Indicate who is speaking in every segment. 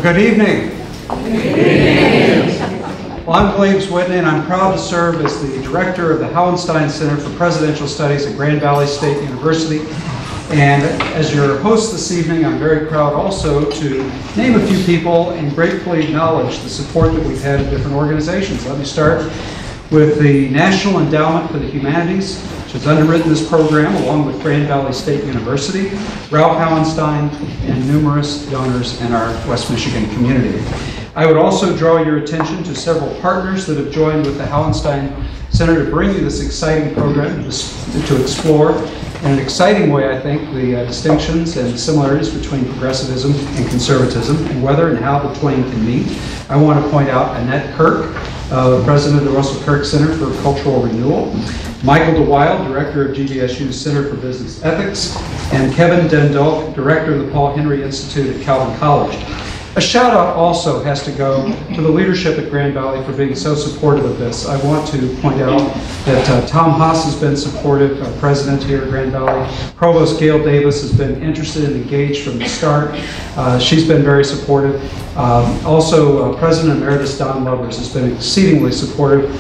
Speaker 1: Well, good evening.
Speaker 2: Good evening.
Speaker 1: Well, I'm Gleaves Whitney, and I'm proud to serve as the director of the Hauenstein Center for Presidential Studies at Grand Valley State University. And as your host this evening, I'm very proud also to name a few people and gratefully acknowledge the support that we've had in different organizations. Let me start with the National Endowment for the Humanities, which has underwritten this program along with Grand Valley State University, Ralph Hauenstein, and numerous donors in our West Michigan community. I would also draw your attention to several partners that have joined with the Hauenstein Center to bring you this exciting program to explore in an exciting way, I think, the distinctions and similarities between progressivism and conservatism and whether and how the twain can meet. I want to point out Annette Kirk, president of the Russell Kirk Center for Cultural Renewal, Michael DeWild, director of GVSU's Center for Business Ethics, and Kevin Dendulk, director of the Paul Henry Institute at Calvin College. A shout out also has to go to the leadership at Grand Valley for being so supportive of this. I want to point out that Tom Haas has been supportive, our president here at Grand Valley. Provost Gail Davis has been interested and engaged from the start. She's been very supportive. Also, President Emeritus Don Lovers has been exceedingly supportive.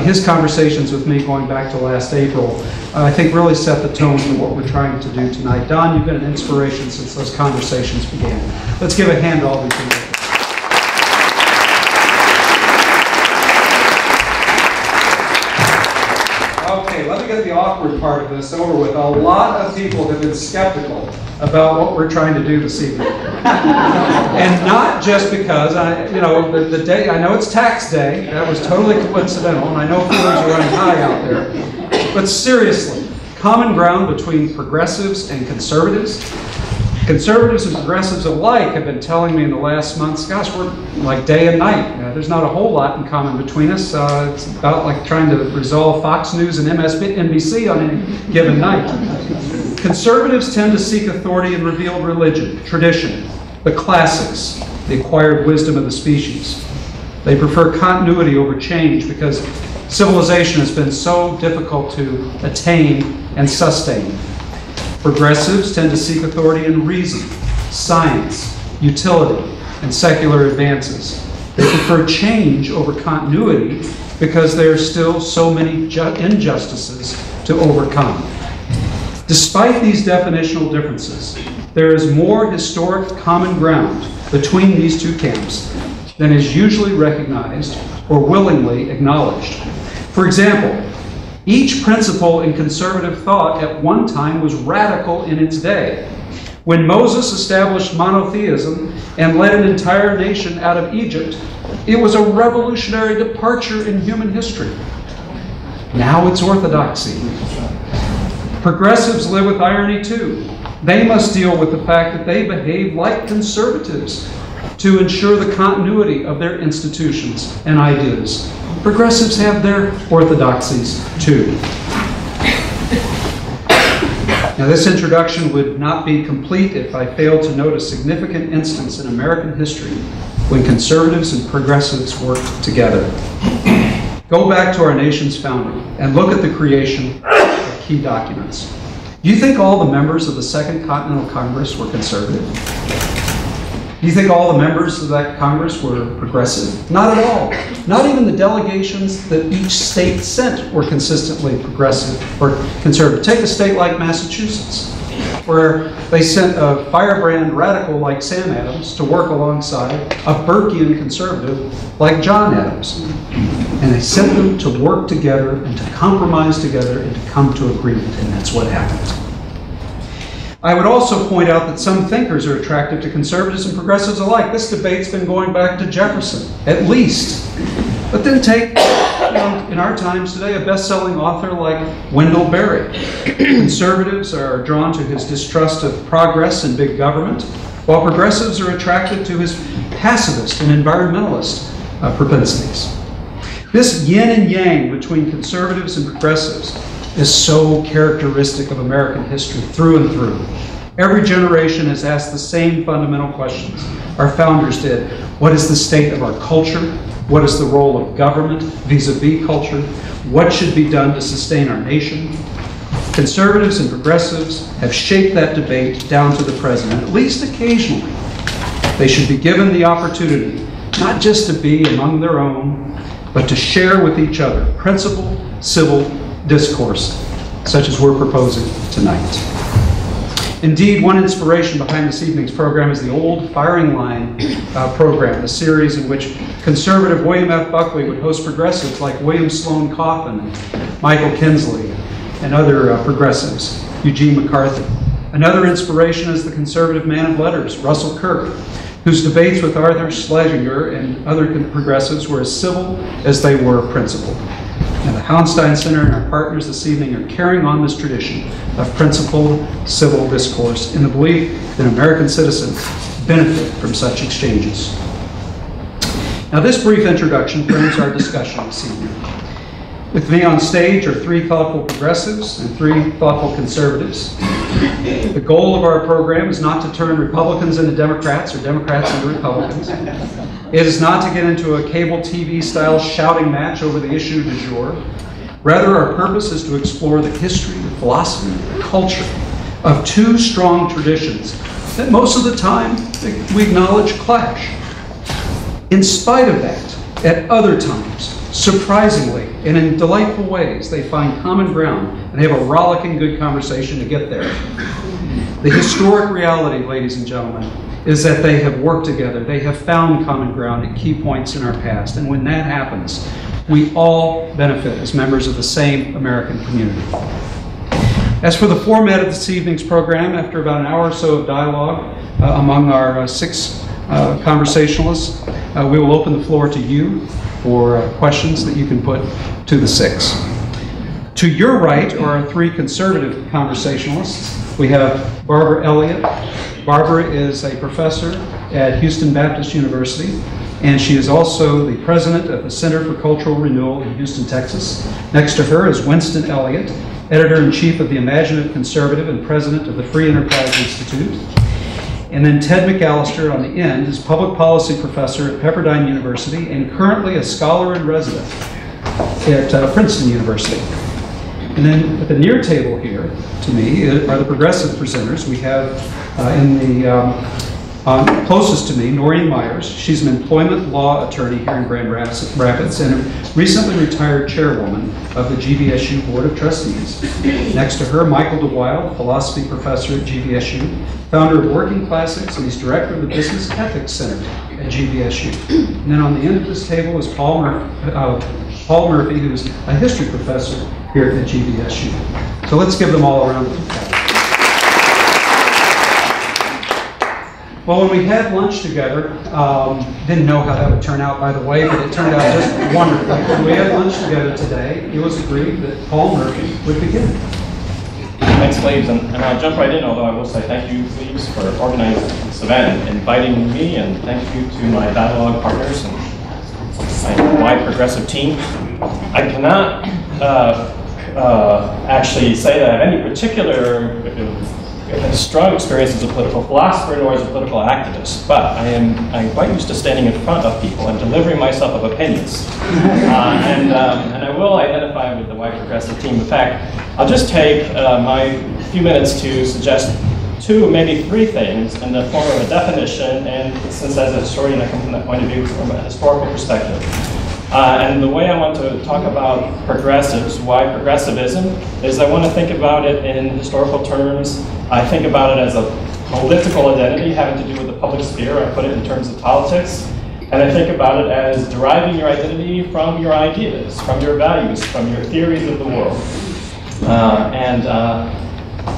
Speaker 1: His conversations with me going back to last April, I think really set the tone for what we're trying to do tonight. Don, you've been an inspiration since those conversations began. Let's give a hand to all these people. Okay, let me get the awkward part of this over with. A lot of people have been skeptical about what we're trying to do this evening. And not just because, the day, I know it's tax day, that was totally coincidental, and I know feelings are running high out there. But seriously, common ground between progressives and conservatives. Conservatives and progressives alike have been telling me in the last months, gosh, we're like day and night. There's not a whole lot in common between us. It's about like trying to resolve Fox News and MSNBC on any given night. Conservatives tend to seek authority in revealed religion, tradition, the classics, the acquired wisdom of the species. They prefer continuity over change because civilization has been so difficult to attain and sustain. Progressives tend to seek authority in reason, science, utility, and secular advances. They prefer change over continuity because there are still so many injustices to overcome. Despite these definitional differences, there is more historic common ground between these two camps than is usually recognized or willingly acknowledged. For example, each principle in conservative thought at one time was radical in its day. When Moses established monotheism and led an entire nation out of Egypt, it was a revolutionary departure in human history. Now it's orthodoxy. Progressives live with irony too. They must deal with the fact that they behave like conservatives to ensure the continuity of their institutions and ideas. Progressives have their orthodoxies too. Now, this introduction would not be complete if I failed to note a significant instance in American history when conservatives and progressives worked together. Go back to our nation's founding and look at the creation of key documents. Do you think all the members of the Second Continental Congress were conservative? Do you think all the members of that Congress were progressive? Not at all. Not even the delegations that each state sent were consistently progressive or conservative. Take a state like Massachusetts, where they sent a firebrand radical like Sam Adams to work alongside a Burkean conservative like John Adams. And they sent them to work together and to compromise together and to come to agreement, and that's what happened. I would also point out that some thinkers are attractive to conservatives and progressives alike. This debate's been going back to Jefferson, at least. But then take, in our times today, a best-selling author like Wendell Berry. Conservatives are drawn to his distrust of progress and big government, while progressives are attracted to his pacifist and environmentalist propensities. This yin and yang between conservatives and progressives is so characteristic of American history through and through. Every generation has asked the same fundamental questions. Our founders did. What is the state of our culture? What is the role of government vis-a-vis culture? What should be done to sustain our nation? Conservatives and progressives have shaped that debate down to the present, at least occasionally. They should be given the opportunity not just to be among their own, but to share with each other principled civil discourse, such as we're proposing tonight. Indeed, one inspiration behind this evening's program is the old Firing Line program, the series in which conservative William F. Buckley would host progressives like William Sloane Coffin and Michael Kinsley and other progressives, Eugene McCarthy. Another inspiration is the conservative man of letters, Russell Kirk, whose debates with Arthur Schlesinger and other progressives were as civil as they were principled. And the Houndstein Center and our partners this evening are carrying on this tradition of principled civil discourse in the belief that American citizens benefit from such exchanges. Now, this brief introduction frames our discussion this evening. With me on stage are 3 thoughtful progressives and 3 thoughtful conservatives. The goal of our program is not to turn Republicans into Democrats or Democrats into Republicans. It is not to get into a cable TV style shouting match over the issue du jour. Rather, our purpose is to explore the history, the philosophy, the culture of 2 strong traditions that most of the time we acknowledge clash. In spite of that, at other times, surprisingly and in delightful ways, they find common ground and have a rollicking good conversation to get there. The historic reality, ladies and gentlemen, is that they have worked together. They have found common ground at key points in our past. And when that happens, we all benefit as members of the same American community. As for the format of this evening's program, after about an hour or so of dialogue among our 6 conversationalists, we will open the floor to you for questions that you can put to the 6. To your right are our 3 conservative conversationalists. We have Barbara Elliott. Barbara is a professor at Houston Baptist University, and she is also the president of the Center for Cultural Renewal in Houston, Texas. Next to her is Winston Elliott, editor-in-chief of the Imaginative Conservative and president of the Free Enterprise Institute. And then Ted McAllister on the end is public policy professor at Pepperdine University and currently a scholar in residence at Princeton University. And then at the near table here, to me, are the progressive presenters. We have in the closest to me, Noreen Myers. She's an employment law attorney here in Grand Rapids and a recently retired chairwoman of the GVSU Board of Trustees. Next to her, Michael DeWild, philosophy professor at GVSU, founder of Working Classics, and he's director of the Business Ethics Center at GVSU. And then on the end of this table is Paul Murphy, who's a history professor here at GVSU. So let's give them all a round of applause. Well, when we had lunch together, didn't know how that would turn out, by the way, but it turned out just wonderfully. When we had lunch together today, it was agreed that Paul Murphy would begin.
Speaker 3: Thanks, Gleaves, and I'll jump right in, although I will say thank you, Gleaves, for organizing this event and inviting me, and thank you to my dialogue partners and my wide progressive team. I cannot actually say that I have any particular strong experience as a political philosopher nor as a political activist, but I'm quite used to standing in front of people and delivering myself of opinions. And I will identify with the white progressive team. In fact, I'll just take my few minutes to suggest 2, maybe 3 things in the form of a definition, and since as a historian I come from that point of view from a historical perspective. And the way I want to talk about progressives, why progressivism, is I want to think about it in historical terms. I think about it as a political identity having to do with the public sphere. I put it in terms of politics. And I think about it as deriving your identity from your ideas, from your values, from your theories of the world.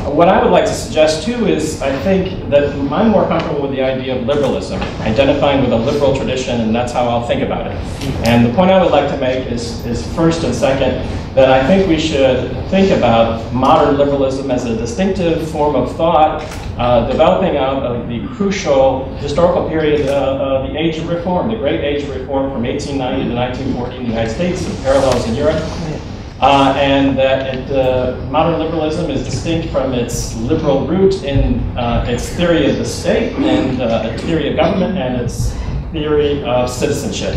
Speaker 3: What I would like to suggest too is I think that I'm more comfortable with the idea of liberalism, identifying with a liberal tradition, and that's how I'll think about it. And the point I would like to make is first and second, that I think we should think about modern liberalism as a distinctive form of thought developing out of the crucial historical period of the Age of Reform, the Great Age of Reform from 1890 to 1940 in the United States and parallels in Europe. And that modern liberalism is distinct from its liberal root in its theory of the state and its theory of government and its theory of citizenship.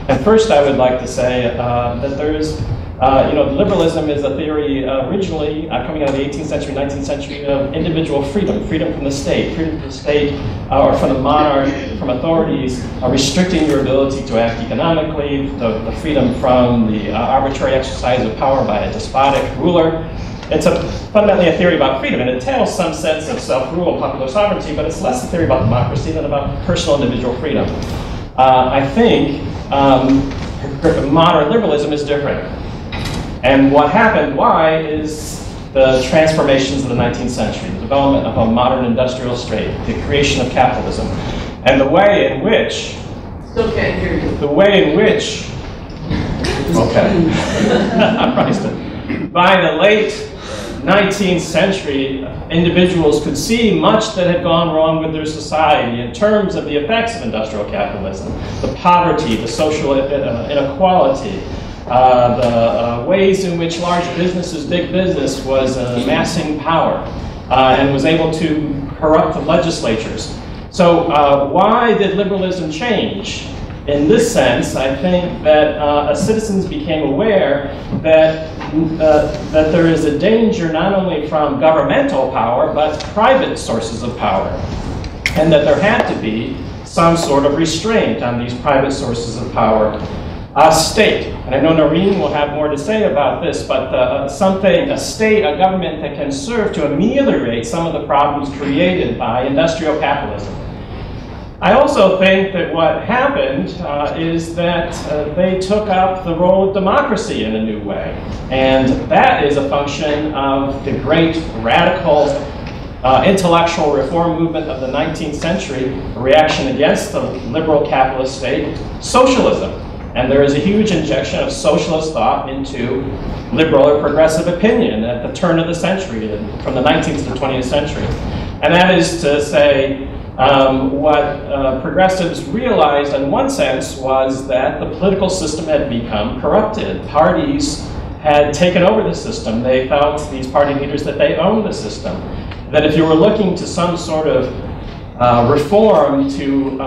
Speaker 3: And first I would like to say that there is Liberalism is a theory originally coming out of the 18th century, 19th century of individual freedom, freedom from the state, or from the monarch, from authorities, restricting your ability to act economically, the freedom from the arbitrary exercise of power by a despotic ruler. It's fundamentally a theory about freedom, and it entails some sense of self-rule, popular sovereignty, but it's less a theory about democracy than about personal individual freedom. I think modern liberalism is different. And what happened, why, is the transformations of the 19th century, the development of a modern industrial state, the creation of capitalism, and the way in which,
Speaker 2: Still can't hear you.
Speaker 3: the way in which, okay, by the late 19th century, individuals could see much that had gone wrong with their society in terms of the effects of industrial capitalism, the poverty, the social inequality, the ways in which large businesses, big business, was amassing power and was able to corrupt the legislatures. So why did liberalism change? In this sense, I think that citizens became aware that that there is a danger not only from governmental power, but private sources of power, and that there had to be some sort of restraint on these private sources of power. A state, and I know Noreen will have more to say about this, but a state, a government that can serve to ameliorate some of the problems created by industrial capitalism. I also think that what happened is that they took up the role of democracy in a new way. And that is a function of the great radical intellectual reform movement of the 19th century, a reaction against the liberal capitalist state, socialism. And there is a huge injection of socialist thought into liberal or progressive opinion at the turn of the century, from the 19th to the 20th century. And that is to say, what progressives realized in one sense was that the political system had become corrupted. Parties had taken over the system. They felt, these party leaders, that they owned the system. That if you were looking to some sort of reform to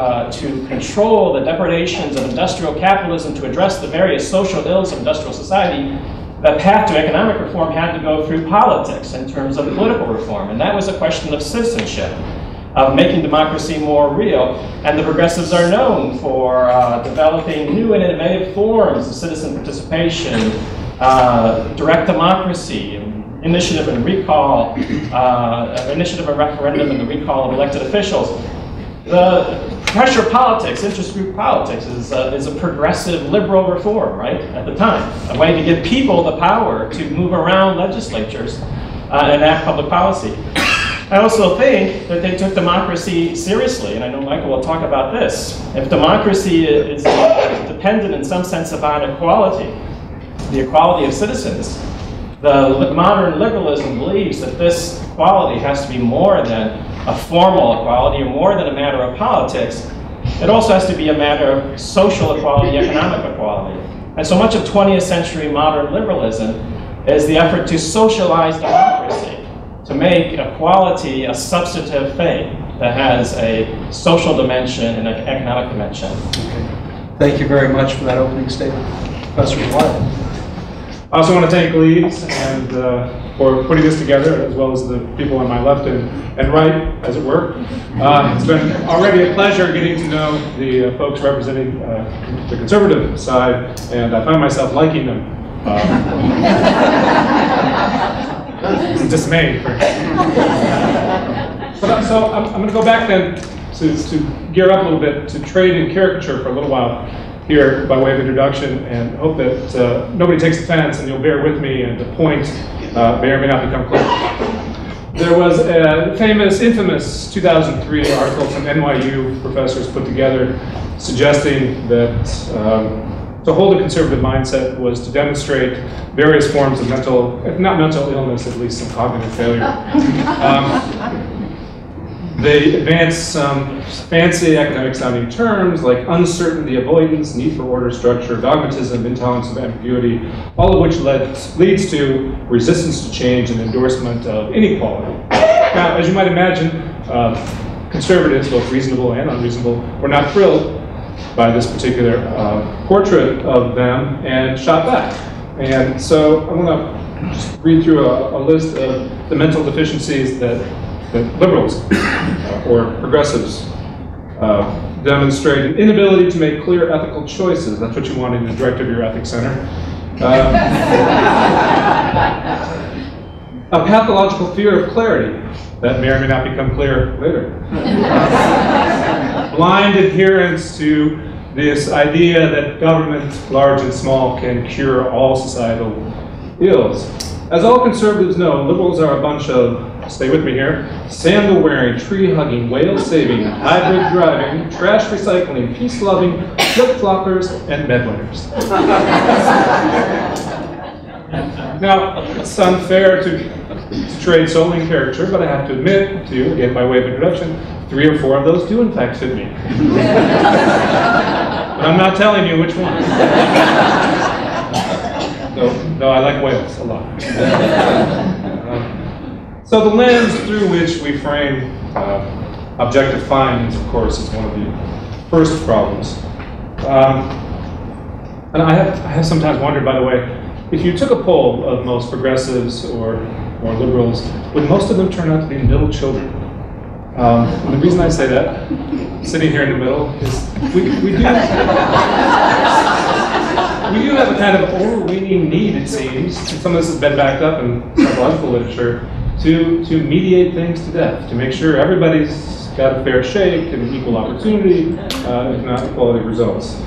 Speaker 3: control the depredations of industrial capitalism, to address the various social ills of industrial society, the path to economic reform had to go through politics in terms of political reform. And that was a question of citizenship, of making democracy more real. And the progressives are known for developing new and innovative forms of citizen participation, direct democracy, initiative and recall, initiative and referendum and the recall of elected officials. The pressure politics, interest group politics, is a progressive liberal reform, right, at the time. A way to give people the power to move around legislatures and enact public policy. I also think that they took democracy seriously, and I know Michael will talk about this. If democracy is dependent in some sense upon equality, the equality of citizens, the modern liberalism believes that this equality has to be more than a formal equality or more than a matter of politics. It also has to be a matter of social equality, economic equality. And so much of 20th century modern liberalism is the effort to socialize democracy, to make equality a substantive thing that has a social dimension and an economic dimension.
Speaker 1: Okay. Thank you very much for that opening statement, Professor White.
Speaker 4: I also want to thank Gleaves and for putting this together, as well as the people on my left and right, as it were. It's been already a pleasure getting to know the folks representing the conservative side, and I find myself liking them. I'm dismayed. So I'm going to go back then to gear up a little bit to trade in caricature for a little while here by way of introduction, and hope that nobody takes offense and you'll bear with me, and the point may or may not become clear. There was a infamous 2003 article some NYU professors put together suggesting that to hold a conservative mindset was to demonstrate various forms of mental, if not mental illness, at least some cognitive failure. They advanced some fancy academic sounding terms like uncertainty avoidance, need for order, structure, dogmatism, intolerance of ambiguity, all of which leads to resistance to change and endorsement of inequality. Now, as you might imagine, conservatives, both reasonable and unreasonable, were not thrilled by this particular portrait of them and shot back. And so I want to just read through a list of the mental deficiencies that liberals or progressives demonstrate: an inability to make clear ethical choices. That's what you want in the director of your ethics center. A pathological fear of clarity that may or may not become clear later. Blind adherence to this idea that government, large and small, can cure all societal ills. As all conservatives know, liberals are a bunch of, stay with me here, sandal-wearing, tree-hugging, whale-saving, hybrid driving, trash recycling, peace-loving, flip-floppers, and bedwetters. Now, it's unfair to trade solely in caricature, but I have to admit to you, again by way of introduction, 3 or 4 of those do in fact fit me. But I'm not telling you which one. No, I like whales a lot. So the lens through which we frame objective findings, of course, is one of the first problems. And I have sometimes wondered, by the way, if you took a poll of most progressives or liberals, would most of them turn out to be middle children? And the reason I say that, sitting here in the middle, is we do have a kind of overweening need, it seems, and some of this has been backed up in psychological literature, to mediate things to death, to make sure everybody's got a fair shake and equal opportunity, if not equality results.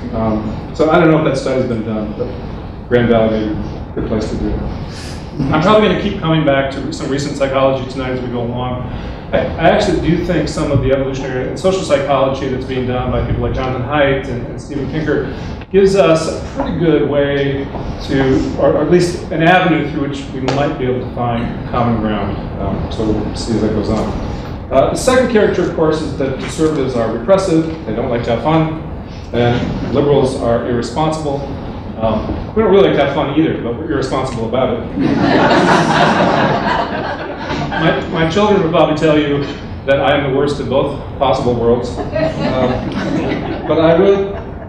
Speaker 4: So I don't know if that study's been done, but Grand Valley, good place to do it. I'm probably going to keep coming back to some recent psychology tonight as we go along. I actually do think some of the evolutionary and social psychology that's being done by people like Jonathan Haidt and Steven Pinker gives us a pretty good way to, or at least an avenue through which we might be able to find common ground. So we'll see as that goes on. The second character, of course, is that conservatives are repressive, they don't like to have fun, and liberals are irresponsible. We don't really like to have fun either, but we're irresponsible about it. My children would probably tell you that I am the worst of both possible worlds. But I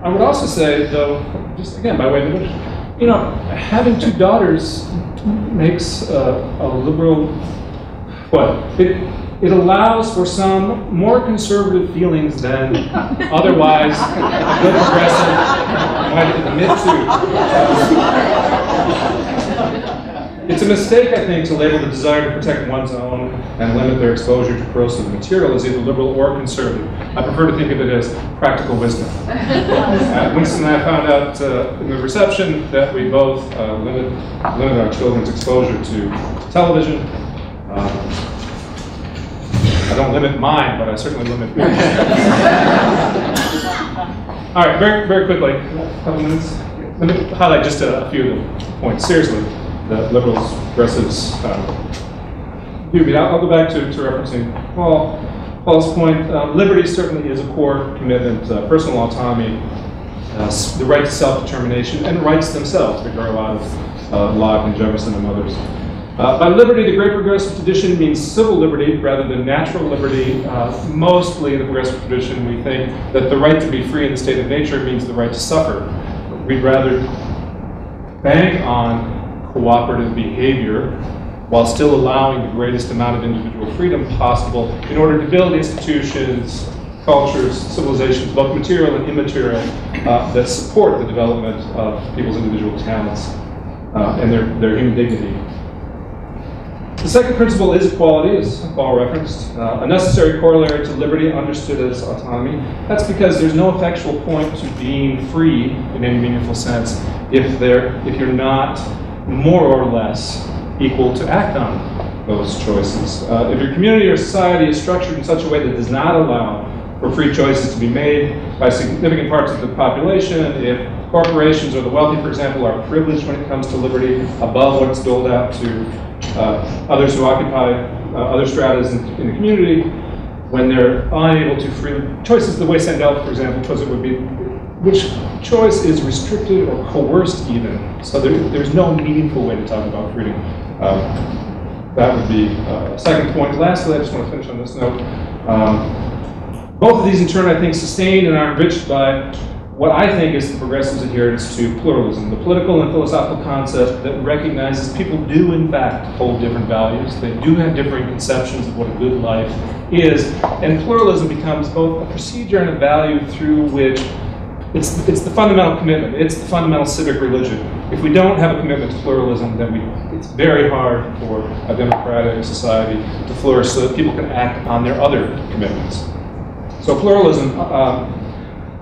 Speaker 4: would also say, though, just again, by way of introduction, you know, having 2 daughters makes a liberal, what? It allows for some more conservative feelings than otherwise a good progressive might admit to. It's a mistake, I think, to label the desire to protect one's own and limit their exposure to corrosive material as either liberal or conservative. I prefer to think of it as practical wisdom. Winston and I found out in the reception that we both limit our children's exposure to television. I don't limit mine, but I certainly limit yours. All right, very, very quickly, a couple minutes. Let me highlight just a few of the points. Seriously, the liberals, progressives, I'll go back to referencing Paul's point. Liberty certainly is a core commitment, personal autonomy, the right to self-determination, and rights themselves that grow out of Locke and Jefferson and others. By liberty, the great progressive tradition means civil liberty rather than natural liberty. Mostly in the progressive tradition, we think that the right to be free in the state of nature means the right to suffer. We'd rather bank on cooperative behavior while still allowing the greatest amount of individual freedom possible in order to build institutions, cultures, civilizations, both material and immaterial, that support the development of people's individual talents and their human dignity. The second principle is equality, as Paul referenced, a necessary corollary to liberty understood as autonomy. That's because there's no effectual point to being free in any meaningful sense if you're not more or less equal to act on those choices. If your community or society is structured in such a way that does not allow for free choices to be made by significant parts of the population, if corporations or the wealthy, for example, are privileged when it comes to liberty above what's doled out to others who occupy other stratas in the community, when they're unable to freely, choices the way Sandel, for example, chose it would be, which choice is restricted or coerced even, so there's no meaningful way to talk about freedom. That would be a second point. Lastly, I just want to finish on this note. Both of these in turn, I think, sustain and are enriched by what I think is the progressives' adherence to pluralism, the political and philosophical concept that recognizes people do in fact hold different values, they do have differing conceptions of what a good life is, and pluralism becomes both a procedure and a value through which it's the fundamental commitment, it's the fundamental civic religion. If we don't have a commitment to pluralism, then it's very hard for a democratic society to flourish so that people can act on their other commitments. So pluralism,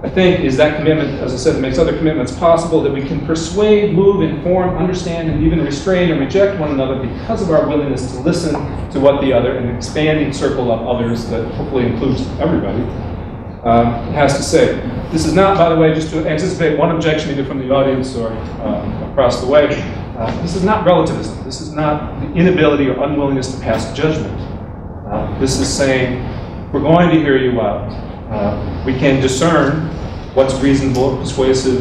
Speaker 4: I think, is that commitment, as I said, that makes other commitments possible, that we can persuade, move, inform, understand, and even restrain and reject one another because of our willingness to listen to what the other, an expanding circle of others that hopefully includes everybody, has to say. This is not, by the way, just to anticipate one objection either from the audience or across the way, this is not relativism. This is not the inability or unwillingness to pass judgment. This is saying, we're going to hear you out. We can discern what's reasonable, persuasive,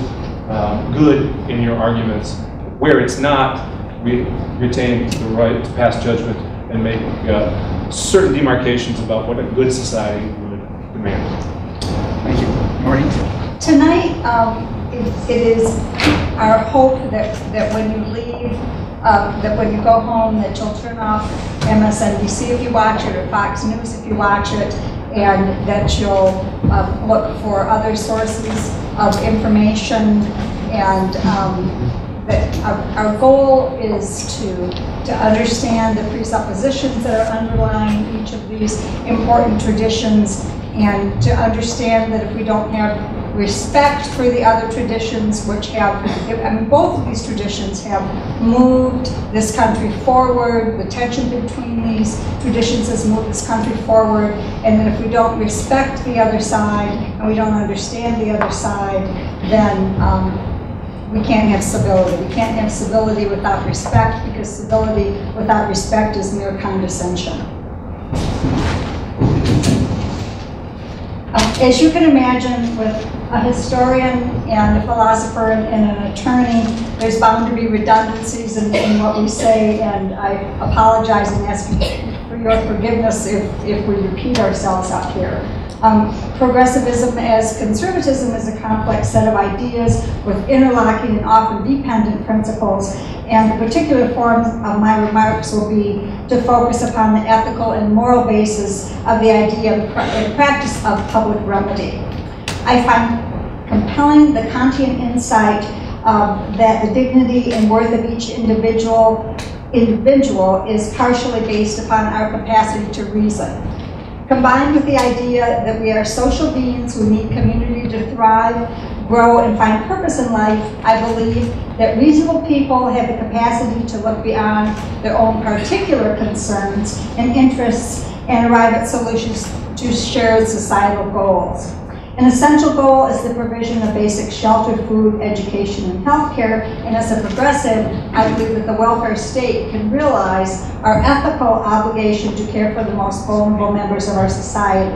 Speaker 4: good in your arguments, where it's not retaining the right to pass judgment and make certain demarcations about what a good society would demand.
Speaker 2: Thank you. Maureen?
Speaker 5: Tonight, it is our hope that when you leave, that when you go home, that you'll turn off MSNBC if you watch it, or Fox News if you watch it, and that you'll look for other sources of information, and that our goal is to understand the presuppositions that are underlying each of these important traditions, and to understand that if we don't have respect for the other traditions, which have, I mean, both of these traditions have moved this country forward, the tension between these traditions has moved this country forward, and that if we don't respect the other side, and we don't understand the other side, then we can't have civility. We can't have civility without respect, because civility without respect is mere condescension. As you can imagine, with a historian and a philosopher and an attorney, there's bound to be redundancies in what we say, and I apologize and ask for your forgiveness if we repeat ourselves up here. Progressivism as conservatism is a complex set of ideas with interlocking and often dependent principles, and the particular form of my remarks will be to focus upon the ethical and moral basis of the idea and practice of public remedy. I find compelling the Kantian insight that the dignity and worth of each individual is partially based upon our capacity to reason. Combined with the idea that we are social beings who need community to thrive, grow, and find purpose in life, I believe that reasonable people have the capacity to look beyond their own particular concerns and interests and arrive at solutions to shared societal goals. An essential goal is the provision of basic shelter, food, education, and healthcare, and as a progressive, I believe that the welfare state can realize our ethical obligation to care for the most vulnerable members of our society.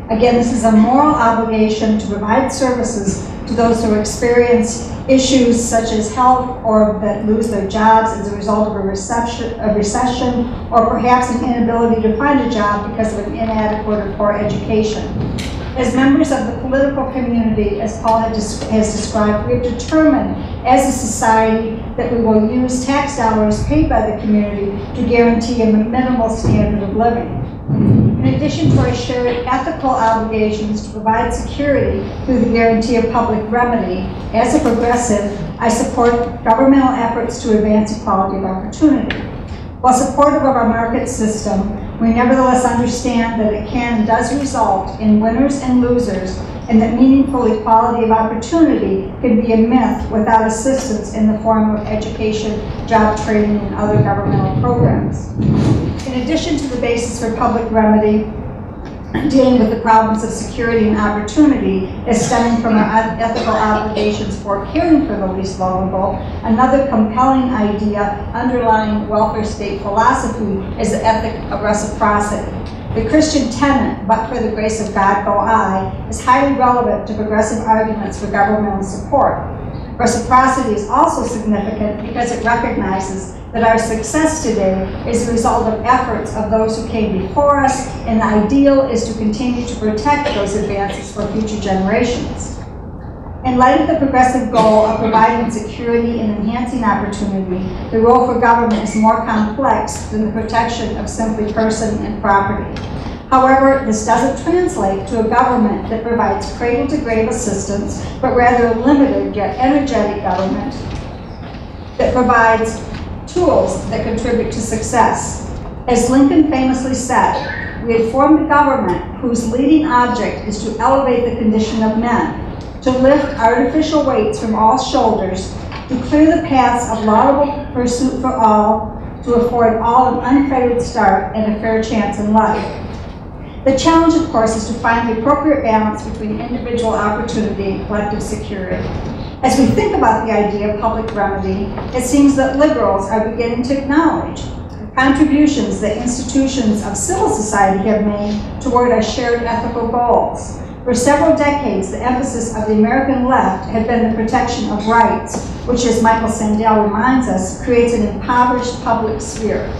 Speaker 5: Again, this is a moral obligation to provide services to those who experience issues such as health, or that lose their jobs as a result of a recession, or perhaps an inability to find a job because of an inadequate or poor education. As members of the political community, as Paul has described, we have determined as a society that we will use tax dollars paid by the community to guarantee a minimal standard of living. In addition to our shared ethical obligations to provide security through the guarantee of public remedy, as a progressive, I support governmental efforts to advance equality of opportunity. While supportive of our market system, we nevertheless understand that it can and does result in winners and losers, and that meaningful equality of opportunity can be a myth without assistance in the form of education, job training, and other governmental programs. In addition to the basis for public remedy, dealing with the problems of security and opportunity is stemming from our ethical obligations for caring for the least vulnerable, another compelling idea underlying welfare state philosophy is the ethic of reciprocity. The Christian tenet, but for the grace of God go I, is highly relevant to progressive arguments for governmental support. Reciprocity is also significant because it recognizes that our success today is the result of efforts of those who came before us, and the ideal is to continue to protect those advances for future generations. In light of the progressive goal of providing security and enhancing opportunity, the role for government is more complex than the protection of simply person and property. However, this doesn't translate to a government that provides cradle-to-grave assistance, but rather a limited yet energetic government that provides tools that contribute to success. As Lincoln famously said, we had formed a government whose leading object is to elevate the condition of men, to lift artificial weights from all shoulders, to clear the paths of laudable pursuit for all, to afford all an unfettered start and a fair chance in life. The challenge, of course, is to find the appropriate balance between individual opportunity and collective security. As we think about the idea of public remedy, it seems that liberals are beginning to acknowledge contributions that institutions of civil society have made toward our shared ethical goals. For several decades, the emphasis of the American left had been the protection of rights, which, as Michael Sandel reminds us, creates an impoverished public sphere.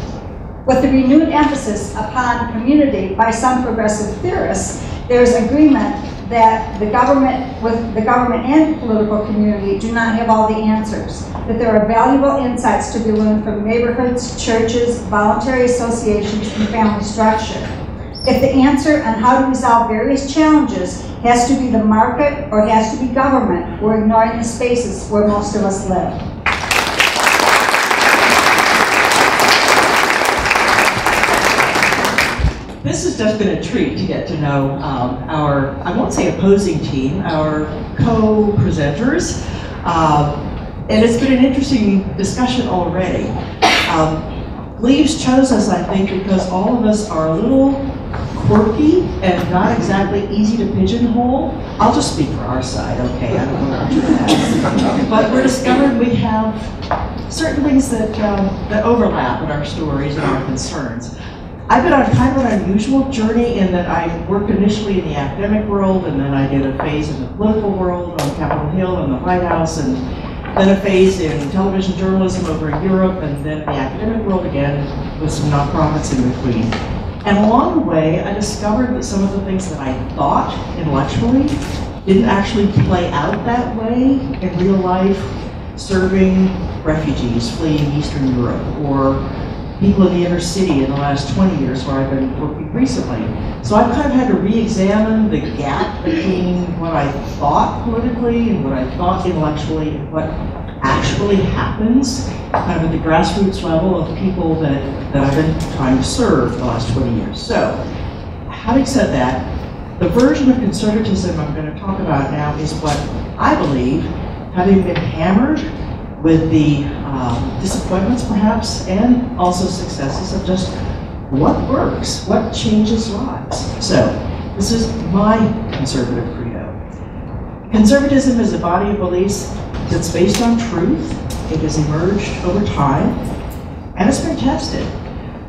Speaker 5: With the renewed emphasis upon community by some progressive theorists, there is agreement that the government and the political community do not have all the answers, that there are valuable insights to be learned from neighborhoods, churches, voluntary associations, and family structure. If the answer on how to resolve various challenges has to be the market or has to be government, we're ignoring the spaces where most of us live.
Speaker 6: This has just been a treat to get to know our, I won't say opposing team, our co-presenters. And it's been an interesting discussion already. Gleaves chose us, I think, because all of us are a little quirky and not exactly easy to pigeonhole. I'll just speak for our side, okay? I don't want to do that. But we're discovering we have certain things that, that overlap in our stories and our concerns. I've been on kind of an unusual journey in that I worked initially in the academic world, and then I did a phase in the political world on Capitol Hill and the White House, and then a phase in television journalism over in Europe, and then the academic world again with some nonprofits in between. And along the way, I discovered that some of the things that I thought intellectually didn't actually play out that way in real life, serving refugees fleeing Eastern Europe, or people in the inner city in the last 20 years where I've been working recently. So I've kind of had to re-examine the gap between what I thought politically and what I thought intellectually and what actually happens kind of at the grassroots level of people that I've been trying to serve the last 20 years. So, having said that, the version of conservatism I'm going to talk about now is what I believe, having been hammered with the disappointments perhaps, and also successes of just what works, what changes lives. So, this is my conservative credo. Conservatism is a body of beliefs that's based on truth. It has emerged over time, and it's been tested.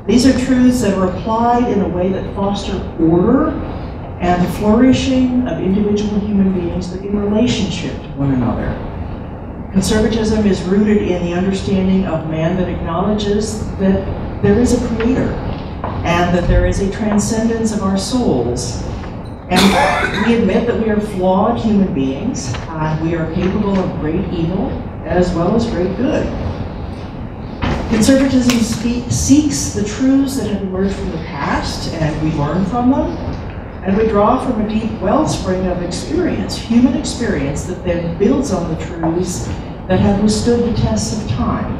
Speaker 6: These are truths that are applied in a way that foster order and the flourishing of individual human beings, but in relationship to one another. Conservatism is rooted in the understanding of man that acknowledges that there is a creator and that there is a transcendence of our souls. And we admit that we are flawed human beings. We are capable of great evil as well as great good. Conservatism seeks the truths that have emerged from the past, and we learn from them. And we draw from a deep wellspring of experience, human experience, that then builds on the truths that have withstood the tests of time.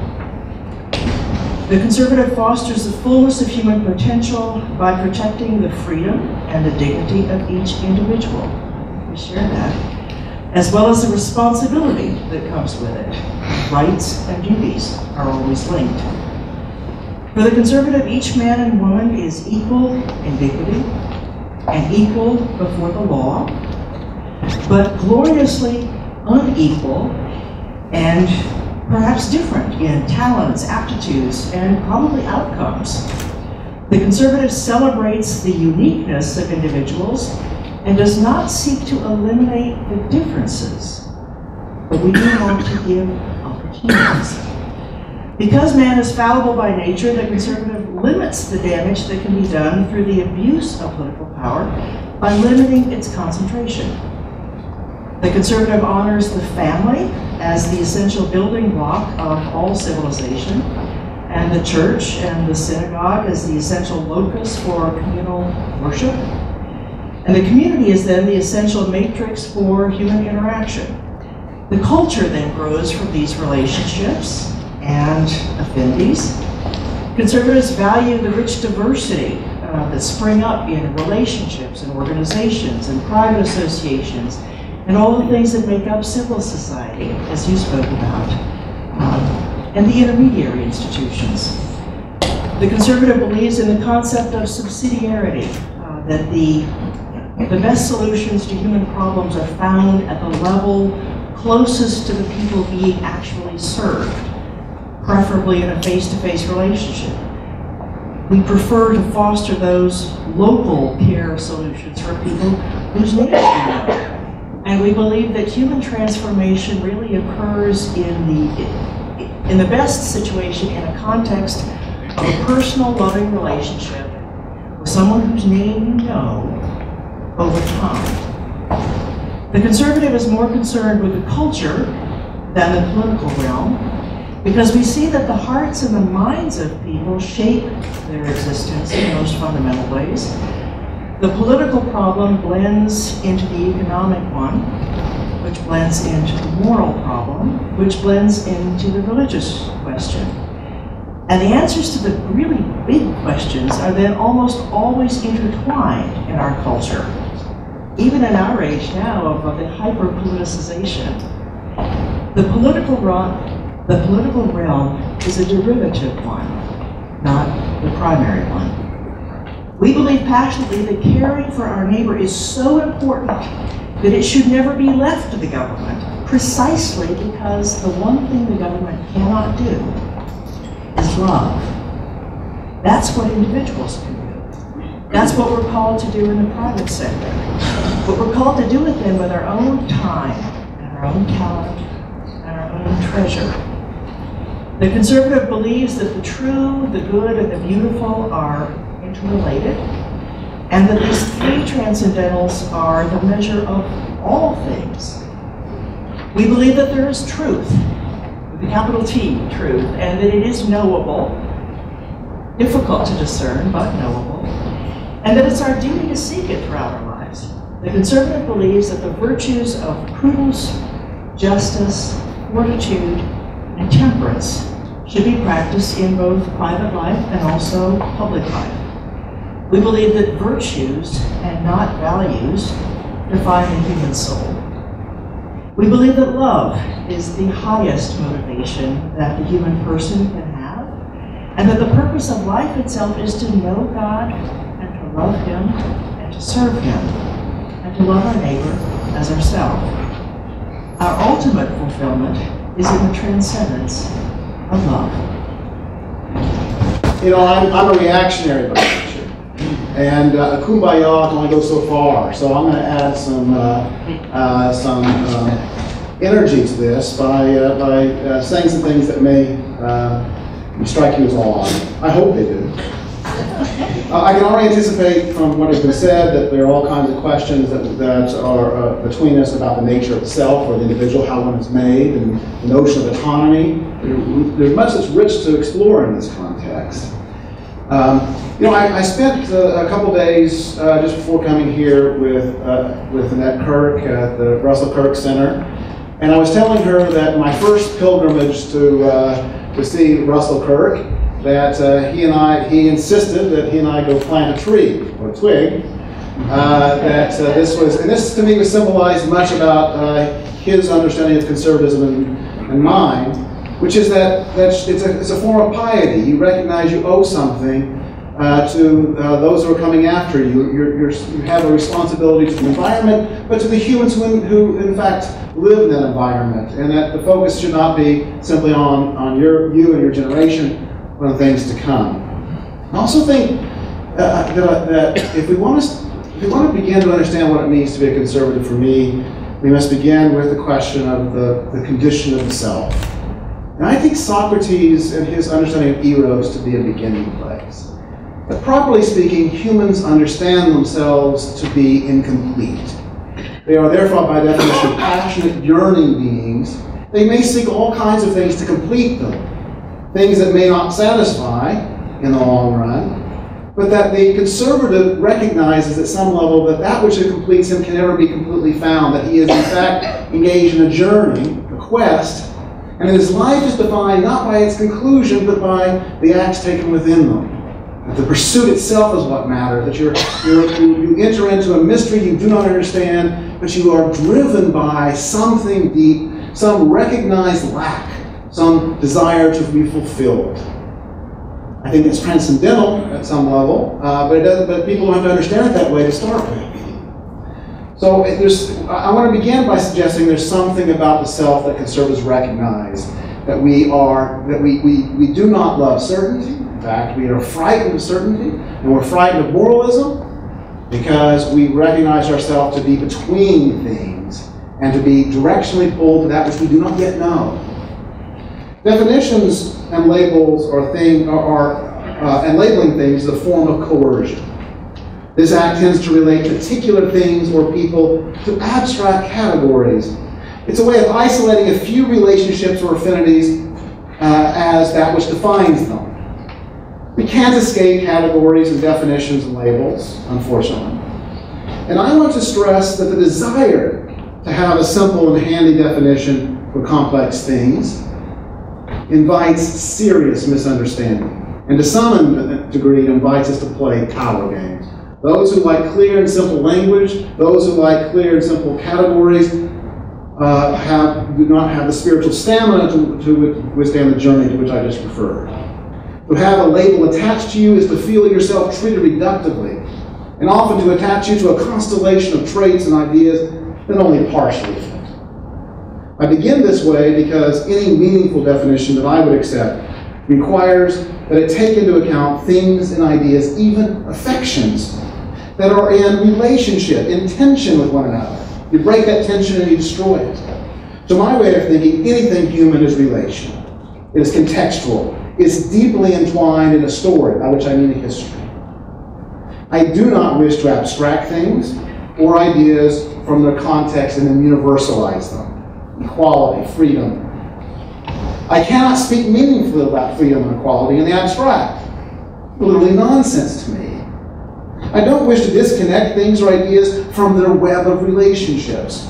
Speaker 6: The conservative fosters the fullness of human potential by protecting the freedom and the dignity of each individual. We share that, as well as the responsibility that comes with it. Rights and duties are always linked. For the conservative, each man and woman is equal in dignity and equal before the law, but gloriously unequal and perhaps different in talents, aptitudes, and probably outcomes. The conservative celebrates the uniqueness of individuals and does not seek to eliminate the differences, but we do want to give opportunities. Because man is fallible by nature, the conservative limits the damage that can be done through the abuse of political power by limiting its concentration. The conservative honors the family as the essential building block of all civilization, and the church and the synagogue as the essential locus for communal worship. And the community is then the essential matrix for human interaction. The culture then grows from these relationships and affinities. Conservatives value the rich diversity that spring up in relationships and organizations and private associations and all the things that make up civil society, as you spoke about, and the intermediary institutions. The conservative believes in the concept of subsidiarity, that the best solutions to human problems are found at the level closest to the people being actually served, preferably in a face-to-face relationship. We prefer to foster those local care solutions for people whose needs we know. And we believe that human transformation really occurs in the best situation in a context of a personal, loving relationship with someone whose name you know over time. The conservative is more concerned with the culture than the political realm, because we see that the hearts and the minds of people shape their existence in most fundamental ways. The political problem blends into the economic one, which blends into the moral problem, which blends into the religious question. And the answers to the really big questions are then almost always intertwined in our culture, even in our age now of the hyper-politicization. The political realm is a derivative one, not the primary one. We believe passionately that caring for our neighbor is so important that it should never be left to the government, precisely because the one thing the government cannot do is love. That's what individuals can do. That's what we're called to do in the private sector. But we're called to do it then with our own time, and our own talent, and our own treasure. The conservative believes that the true, the good, and the beautiful are interrelated, and that these three transcendentals are the measure of all things. We believe that there is truth, with a capital T, truth, and that it is knowable, difficult to discern, but knowable, and that it's our duty to seek it throughout our lives. The conservative believes that the virtues of prudence, justice, fortitude, and temperance should be practiced in both private life and also public life. We believe that virtues and not values define the human soul. We believe that love is the highest motivation that the human person can have, and that the purpose of life itself is to know God and to love Him and to serve Him and to love our neighbor as ourselves. Our ultimate fulfillment is in the transcendence of love.
Speaker 7: You know, I'm a reactionary by nature. And kumbaya can only go so far, so I'm going to add some energy to this by saying some things that may strike you as odd. I hope they do. I can already anticipate from what has been said that there are all kinds of questions that are between us about the nature of the self or the individual, how one is made, and the notion of autonomy. There's much that's rich to explore in this context. You know, I spent a couple days just before coming here with Annette Kirk at the Russell Kirk Center, and I was telling her that my first pilgrimage to see Russell Kirk, that he insisted that he and I go plant a tree or a twig. This to me was symbolized much about his understanding of conservatism and mine, which is that it's a form of piety. You recognize you owe something to those who are coming after you. You have a responsibility to the environment, but to the humans who in fact live in that environment, and that the focus should not be simply on you and your generation, but on things to come. I also think that if we want to begin to understand what it means to be a conservative, for me, we must begin with the question of the condition of the self. And I think Socrates and his understanding of eros to be a beginning place. But properly speaking, humans understand themselves to be incomplete. They are therefore, by definition, passionate, yearning beings. They may seek all kinds of things to complete them, things that may not satisfy in the long run, but that the conservative recognizes at some level that that which completes him can never be completely found, that he is in fact engaged in a journey, a quest, and that his life is defined not by its conclusion, but by the acts taken within them. That the pursuit itself is what matters, that you enter into a mystery you do not understand, but you are driven by something deep, some recognized lack, some desire to be fulfilled. I think it's transcendental at some level, but people don't have to understand it that way to start with. So I want to begin by suggesting there's something about the self that conservatives recognize, that we do not love certainty. In fact, we are frightened of certainty, and we're frightened of moralism because we recognize ourselves to be between things and to be directionally pulled to that which we do not yet know. Definitions and labels and labeling things is a form of coercion. This act tends to relate particular things or people to abstract categories. It's a way of isolating a few relationships or affinities as that which defines them. We can't escape categories and definitions and labels, unfortunately. And I want to stress that the desire to have a simple and handy definition for complex things invites serious misunderstanding. And to some degree, it invites us to play power games. Those who like clear and simple language, those who like clear and simple categories, do not have the spiritual stamina to withstand the journey to which I just referred. To have a label attached to you is to feel yourself treated reductively, and often to attach you to a constellation of traits and ideas that only partially fit. I begin this way because any meaningful definition that I would accept requires that it take into account things and ideas, even affections, that are in relationship, in tension with one another. You break that tension and you destroy it. So my way of thinking, anything human is relational. It is contextual. It's deeply entwined in a story, by which I mean a history. I do not wish to abstract things or ideas from their context and then universalize them. Equality, freedom. I cannot speak meaningfully about freedom and equality in the abstract. Literally nonsense to me. I don't wish to disconnect things or ideas from their web of relationships.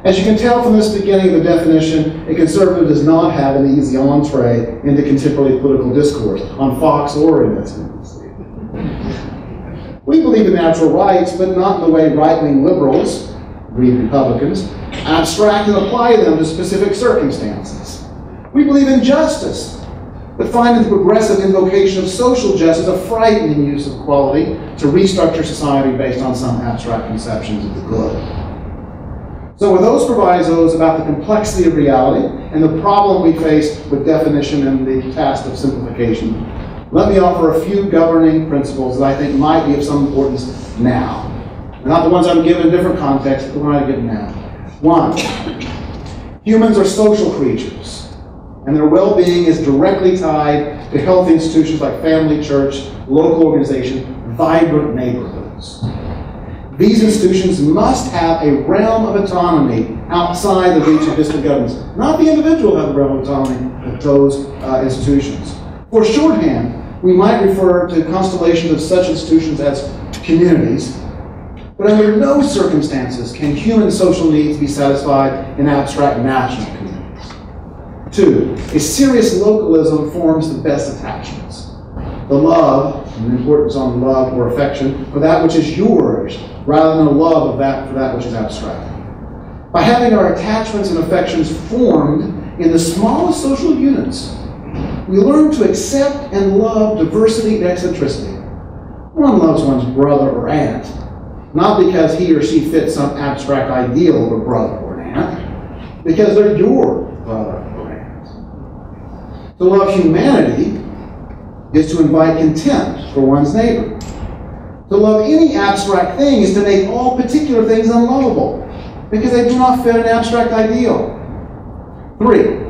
Speaker 7: As you can tell from this beginning of the definition, a conservative does not have an easy entree into contemporary political discourse on Fox or MSNBC. We believe in natural rights, but not in the way right-wing liberals, read Republicans, abstract and apply them to specific circumstances. We believe in justice, but find in the progressive invocation of social justice a frightening use of equality to restructure society based on some abstract conceptions of the good. So with those provisos about the complexity of reality and the problem we face with definition and the task of simplification, let me offer a few governing principles that I think might be of some importance now. Not the ones I'm given in different contexts, but the one I give now. 1, humans are social creatures, and their well-being is directly tied to healthy institutions like family, church, local organization, vibrant neighborhoods. These institutions must have a realm of autonomy outside the reach of distant governments. Not the individual have a realm of autonomy, but those institutions. For shorthand, we might refer to constellations of such institutions as communities, but under no circumstances can human social needs be satisfied in abstract national communities. 2, a serious localism forms the best attachments. The love, and the importance on love or affection, for that which is yours, rather than a love of that for that which is abstract. By having our attachments and affections formed in the smallest social units, we learn to accept and love diversity and eccentricity. One loves one's brother or aunt, not because he or she fits some abstract ideal of a brother or an aunt, because they're your brother or aunt. To love humanity is to invite contempt for one's neighbor. To love any abstract thing is to make all particular things unlovable, because they do not fit an abstract ideal. 3,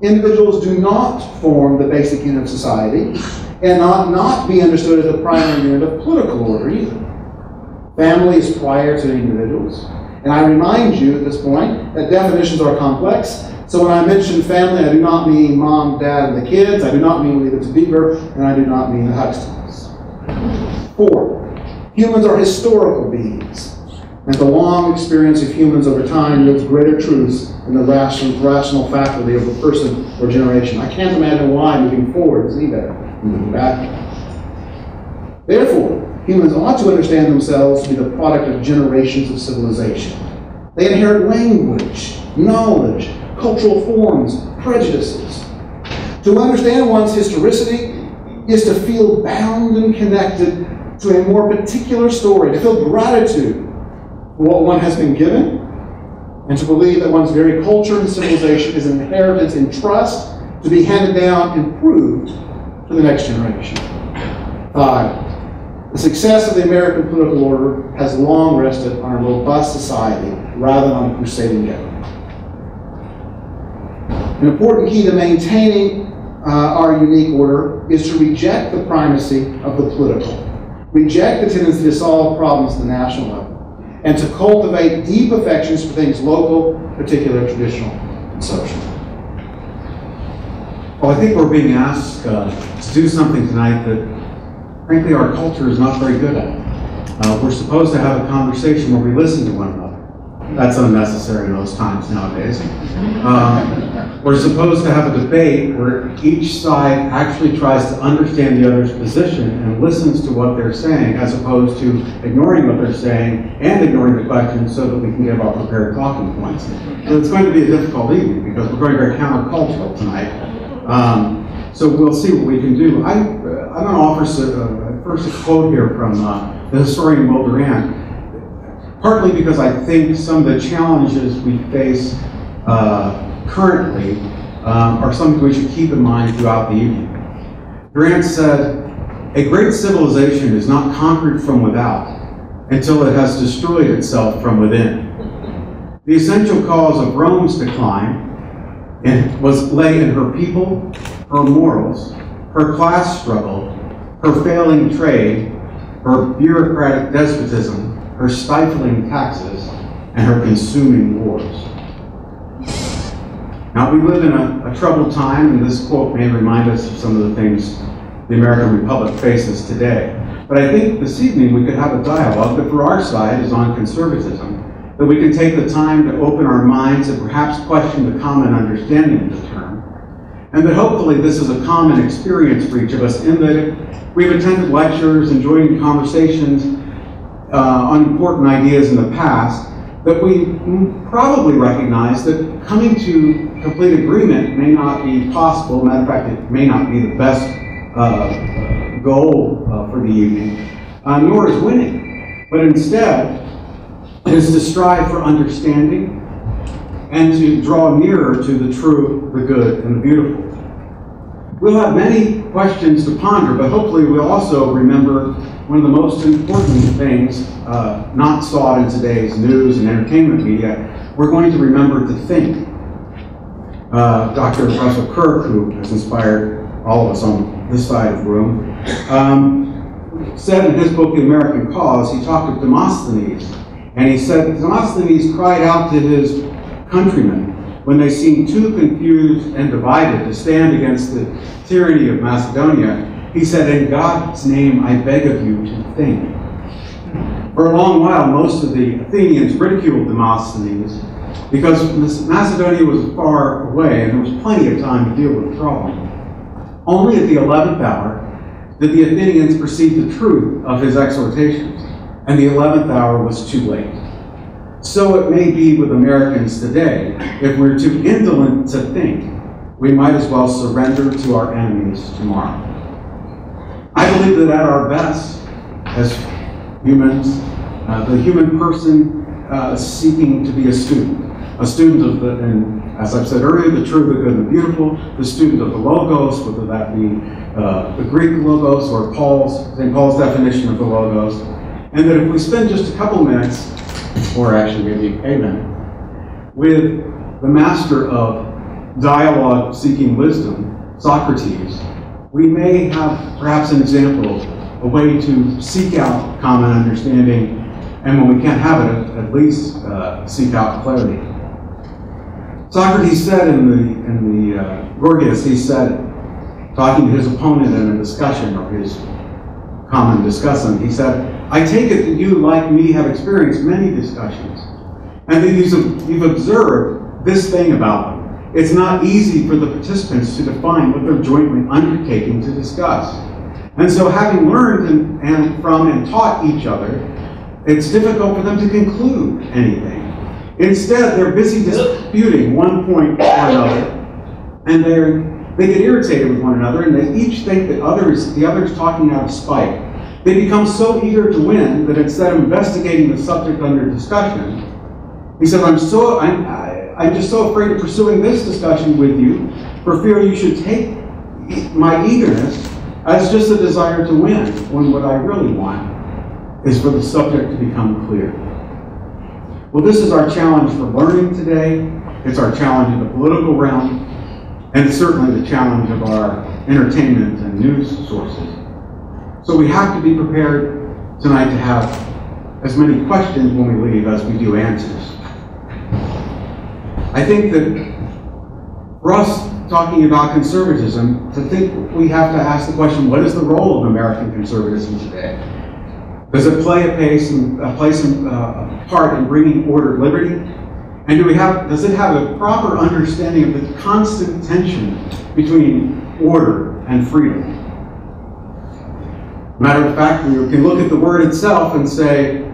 Speaker 7: individuals do not form the basic unit of society, and not be understood as the primary unit of political order either. Family is prior to individuals, And I remind you at this point that definitions are complex. So when I mention family, I do not mean mom, dad, and the kids. I do not mean Leave It to Beaver, and I do not mean the Huxtables. 4, humans are historical beings. And the long experience of humans over time yields greater truths than the rational faculty of a person or generation. I can't imagine why moving forward is any better than moving backward. Therefore, humans ought to understand themselves to be the product of generations of civilization. They inherit language, knowledge, cultural forms, prejudices. To understand one's historicity is to feel bound and connected to a more particular story, to feel gratitude for what one has been given, and to believe that one's very culture and civilization is an inheritance in trust to be handed down and proved to the next generation. 5, the success of the American political order has long rested on a robust society rather than on a crusading government. An important key to maintaining our unique order is to reject the primacy of the political, reject the tendency to solve problems at the national level, and to cultivate deep affections for things local, particular, traditional, and social.
Speaker 8: Well, I think we're being asked to do something tonight that, frankly, our culture is not very good at. We're supposed to have a conversation where we listen to one another. That's unnecessary in those times nowadays. We're supposed to have a debate where each side actually tries to understand the other's position and listens to what they're saying, as opposed to ignoring what they're saying and ignoring the questions so that we can give our prepared talking points. So it's going to be a difficult evening because we're going very countercultural tonight. So we'll see what we can do. I'm going to offer first a quote here from the historian Will Durant. Partly because I think some of the challenges we face currently are something we should keep in mind throughout the evening. Durant said, "A great civilization is not conquered from without until it has destroyed itself from within. The essential cause of Rome's decline lay in her people, her morals, her class struggle, her failing trade, her bureaucratic despotism, her stifling taxes, and her consuming wars." Now, we live in a troubled time, and this quote may remind us of some of the things the American Republic faces today. But I think this evening we could have a dialogue that for our side is on conservatism, that we can take the time to open our minds and perhaps question the common understanding of the term, and that hopefully this is a common experience for each of us in that we've attended lectures and joined conversations on important ideas in the past, that we probably recognize that coming to complete agreement may not be possible. Matter of fact, it may not be the best goal for the evening, nor is winning. But instead, it is to strive for understanding and to draw nearer to the true, the good, and the beautiful. We'll have many questions to ponder, but hopefully we'll also remember one of the most important things not sought in today's news and entertainment media. We're going to remember to think. Dr. Russell Kirk, who has inspired all of us on this side of the room, said in his book, The American Cause, he talked of Demosthenes, and he said Demosthenes cried out to his countrymen when they seemed too confused and divided to stand against the tyranny of Macedonia. He said, "In God's name, I beg of you to think." For a long while, most of the Athenians ridiculed Demosthenes because Macedonia was far away and there was plenty of time to deal with the problem. Only at the 11th hour did the Athenians perceive the truth of his exhortations, and the 11th hour was too late. So it may be with Americans today. If we're too indolent to think, we might as well surrender to our enemies tomorrow. I believe that at our best, as humans, the human person seeking to be a student of the, and as I've said earlier, the true, the good, and the beautiful, the student of the Logos, whether that be the Greek Logos or St. Paul's definition of the Logos, and that if we spend just a couple minutes, or actually maybe a minute, with the master of dialogue-seeking wisdom, Socrates, we may have perhaps an example, a way to seek out common understanding And when we can't have it, at least seek out clarity. Socrates said in the Gorgias, he said, talking to his opponent in a discussion, or his common discussant, he said, I take it that you, like me, have experienced many discussions, and that you've observed this thing about them. It's not easy for the participants to define what they're jointly undertaking to discuss. And so having learned and from and taught each other, it's difficult for them to conclude anything. Instead, they're busy disputing one point or another, and they get irritated with one another, and they each think that the other's talking out of spite. They become so eager to win that instead of investigating the subject under discussion, he said, I'm just so afraid of pursuing this discussion with you for fear you should take my eagerness as just a desire to win, when what I really want is for the subject to become clear. Well, this is our challenge for learning today. It's our challenge in the political realm, and it's certainly the challenge of our entertainment and news sources. So we have to be prepared tonight to have as many questions when we leave as we do answers. I think that for us talking about conservatism, to think we have to ask the question, what is the role of American conservatism today? Does it play a part in bringing ordered liberty? And does it have a proper understanding of the constant tension between order and freedom? Matter of fact, we can look at the word itself and say,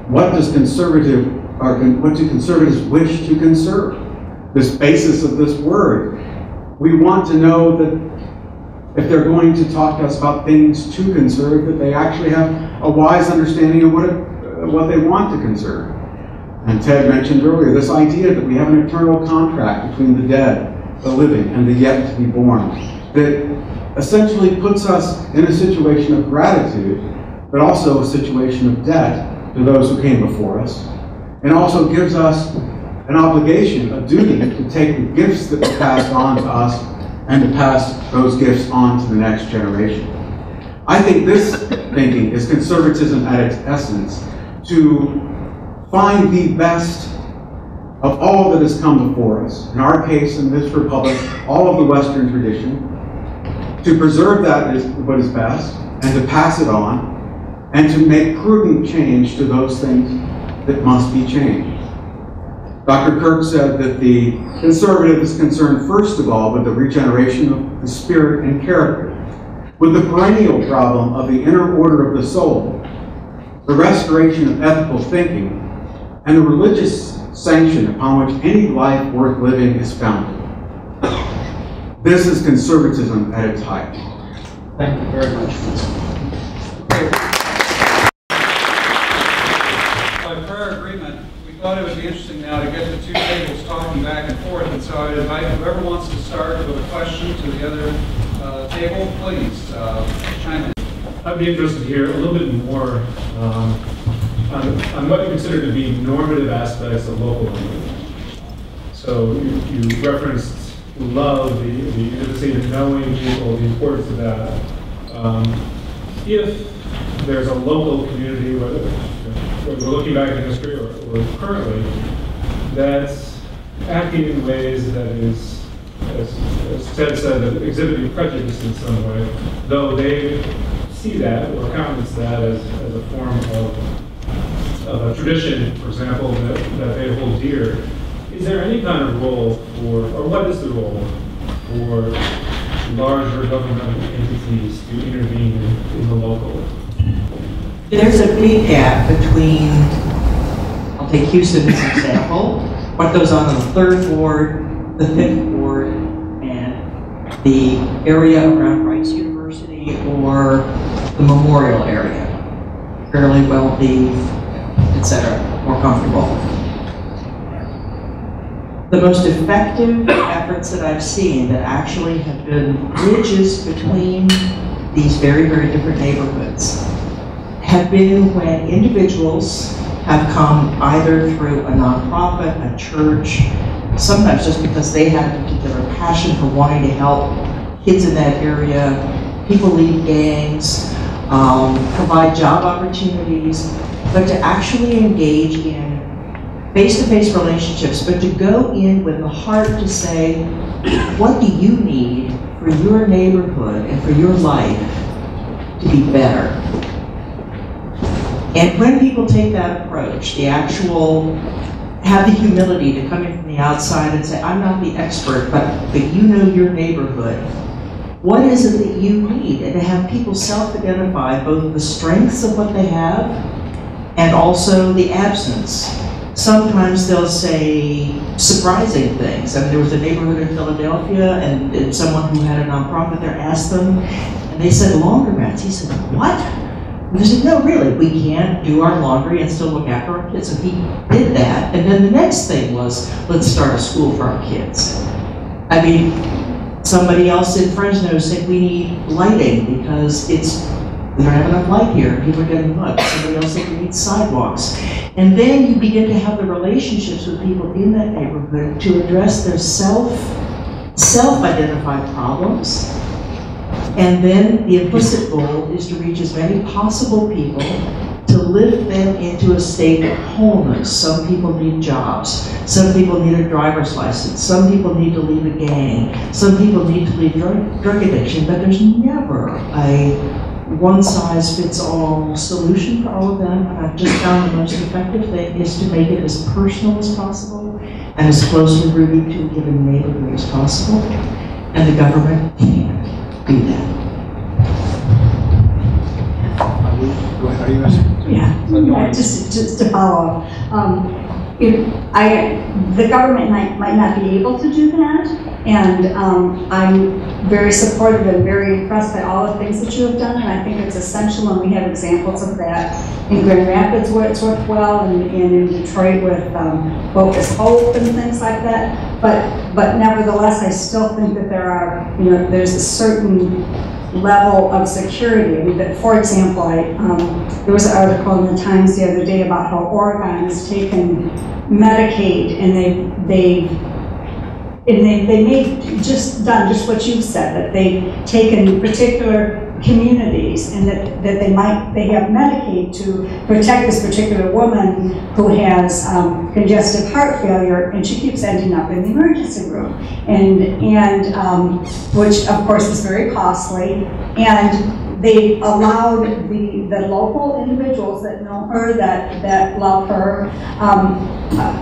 Speaker 8: what do conservatives wish to conserve? This basis of this word. We want to know that if they're going to talk to us about things to conserve, that they actually have a wise understanding of what they want to conserve. And Ted mentioned earlier this idea that we have an eternal contract between the dead, the living, and the yet to be born, that essentially puts us in a situation of gratitude, but also a situation of debt to those who came before us, and also gives us an obligation, a duty, to take the gifts that were passed on to us and to pass those gifts on to the next generation. I think this thinking is conservatism at its essence, to find the best of all that has come before us. In our case, in this republic, all of the Western tradition, to preserve that is what is best, and to pass it on, and to make prudent change to those things that must be changed. Dr. Kirk said that the conservative is concerned first of all with the regeneration of the spirit and character, with the perennial problem of the inner order of the soul, the restoration of ethical thinking, and the religious sanction upon which any life worth living is founded. This is conservatism at its height.
Speaker 1: Thank you very much. By prayer agreement, we thought it would be interesting now to get the two tables talking back and forth, and so I would invite whoever wants to start with a question to the other table, please chime in.
Speaker 4: I'd be interested to hear a little bit more on what you consider to be normative aspects of local language. So you referenced love, the intimacy of knowing people, the importance of that. If there's a local community, whether we're looking back in history or currently, that's acting in ways that is, as Ted said, exhibiting prejudice in some way, though they see that or countenance that as a form of a tradition, for example, that they hold dear. Is there any kind of role for, or what is the role for larger governmental entities to intervene in the local?
Speaker 6: There's a big gap between, I'll take Houston as an example, what goes on the 3rd Ward, the 5th Ward, and the area around Rice University or the Memorial area. Fairly wealthy, etc., more comfortable. The most effective efforts that I've seen that actually have been bridges between these very, very different neighborhoods have been when individuals have come either through a nonprofit, a church, sometimes just because they had a particular passion for wanting to help kids in that area, people leave gangs, provide job opportunities, but to actually engage in face-to-face relationships, but to go in with the heart to say, what do you need for your neighborhood and for your life to be better? And when people take that approach, the actual, have the humility to come in from the outside and say, I'm not the expert, but you know your neighborhood. What is it that you need? And to have people self-identify both the strengths of what they have and also the absence. Sometimes they'll say surprising things. I mean, there was a neighborhood in Philadelphia, and someone who had a nonprofit there asked them, and they said laundromats. He said, what? And they said, no, really, we can't do our laundry and still look after our kids. So he did that, and then the next thing was, let's start a school for our kids. I mean, somebody else in Fresno said we need lighting because we don't have enough light here, people are getting mugged. Somebody else said we need sidewalks. And then you begin to have the relationships with people in that neighborhood to address their self-identified problems. And then the implicit goal is to reach as many possible people to lift them into a state of wholeness. Some people need jobs. Some people need a driver's license. Some people need to leave a gang. Some people need to leave drug addiction. But there's never a one-size-fits-all solution for all of them. And I've just found the most effective thing is to make it as personal as possible and as closely rooted to a given neighborhood as possible. And the government can't do that.
Speaker 7: Go ahead, are you asking?
Speaker 5: Yeah, just to follow up. The government might not be able to do that, and I'm very supportive and very impressed by all the things that you have done, and I think it's essential, and we have examples of that in Grand Rapids where it's worked well, and in Detroit with Focus Hope and things like that. But nevertheless, I still think that there's a certain level of security. I mean, that, for example, there was an article in the Times the other day about how Oregon has taken Medicaid and they've done just what you've said, that they've taken particular communities and that they have Medicaid to protect this particular woman who has congestive heart failure, and she keeps ending up in the emergency room, and which of course is very costly. And they allowed the local individuals that know her, that love her,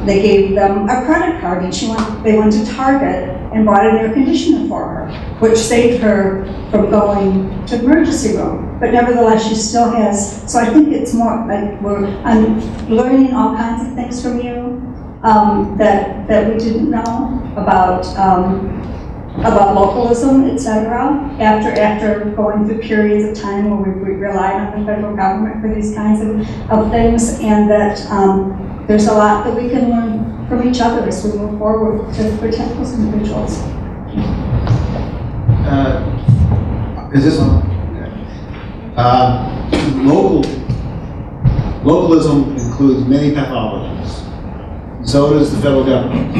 Speaker 5: they gave them a credit card, and they went to Target and bought an air conditioner for her, which saved her from going to the emergency room. But nevertheless, she still has, so I think it's more like I'm learning all kinds of things from you that we didn't know about localism, etc. After going through periods of time where we relied on the federal government for these kinds of things, and that there's a lot that we can learn from each other as we move forward to protect those individuals.
Speaker 7: Is this on? Localism includes many pathologies. So does the federal government.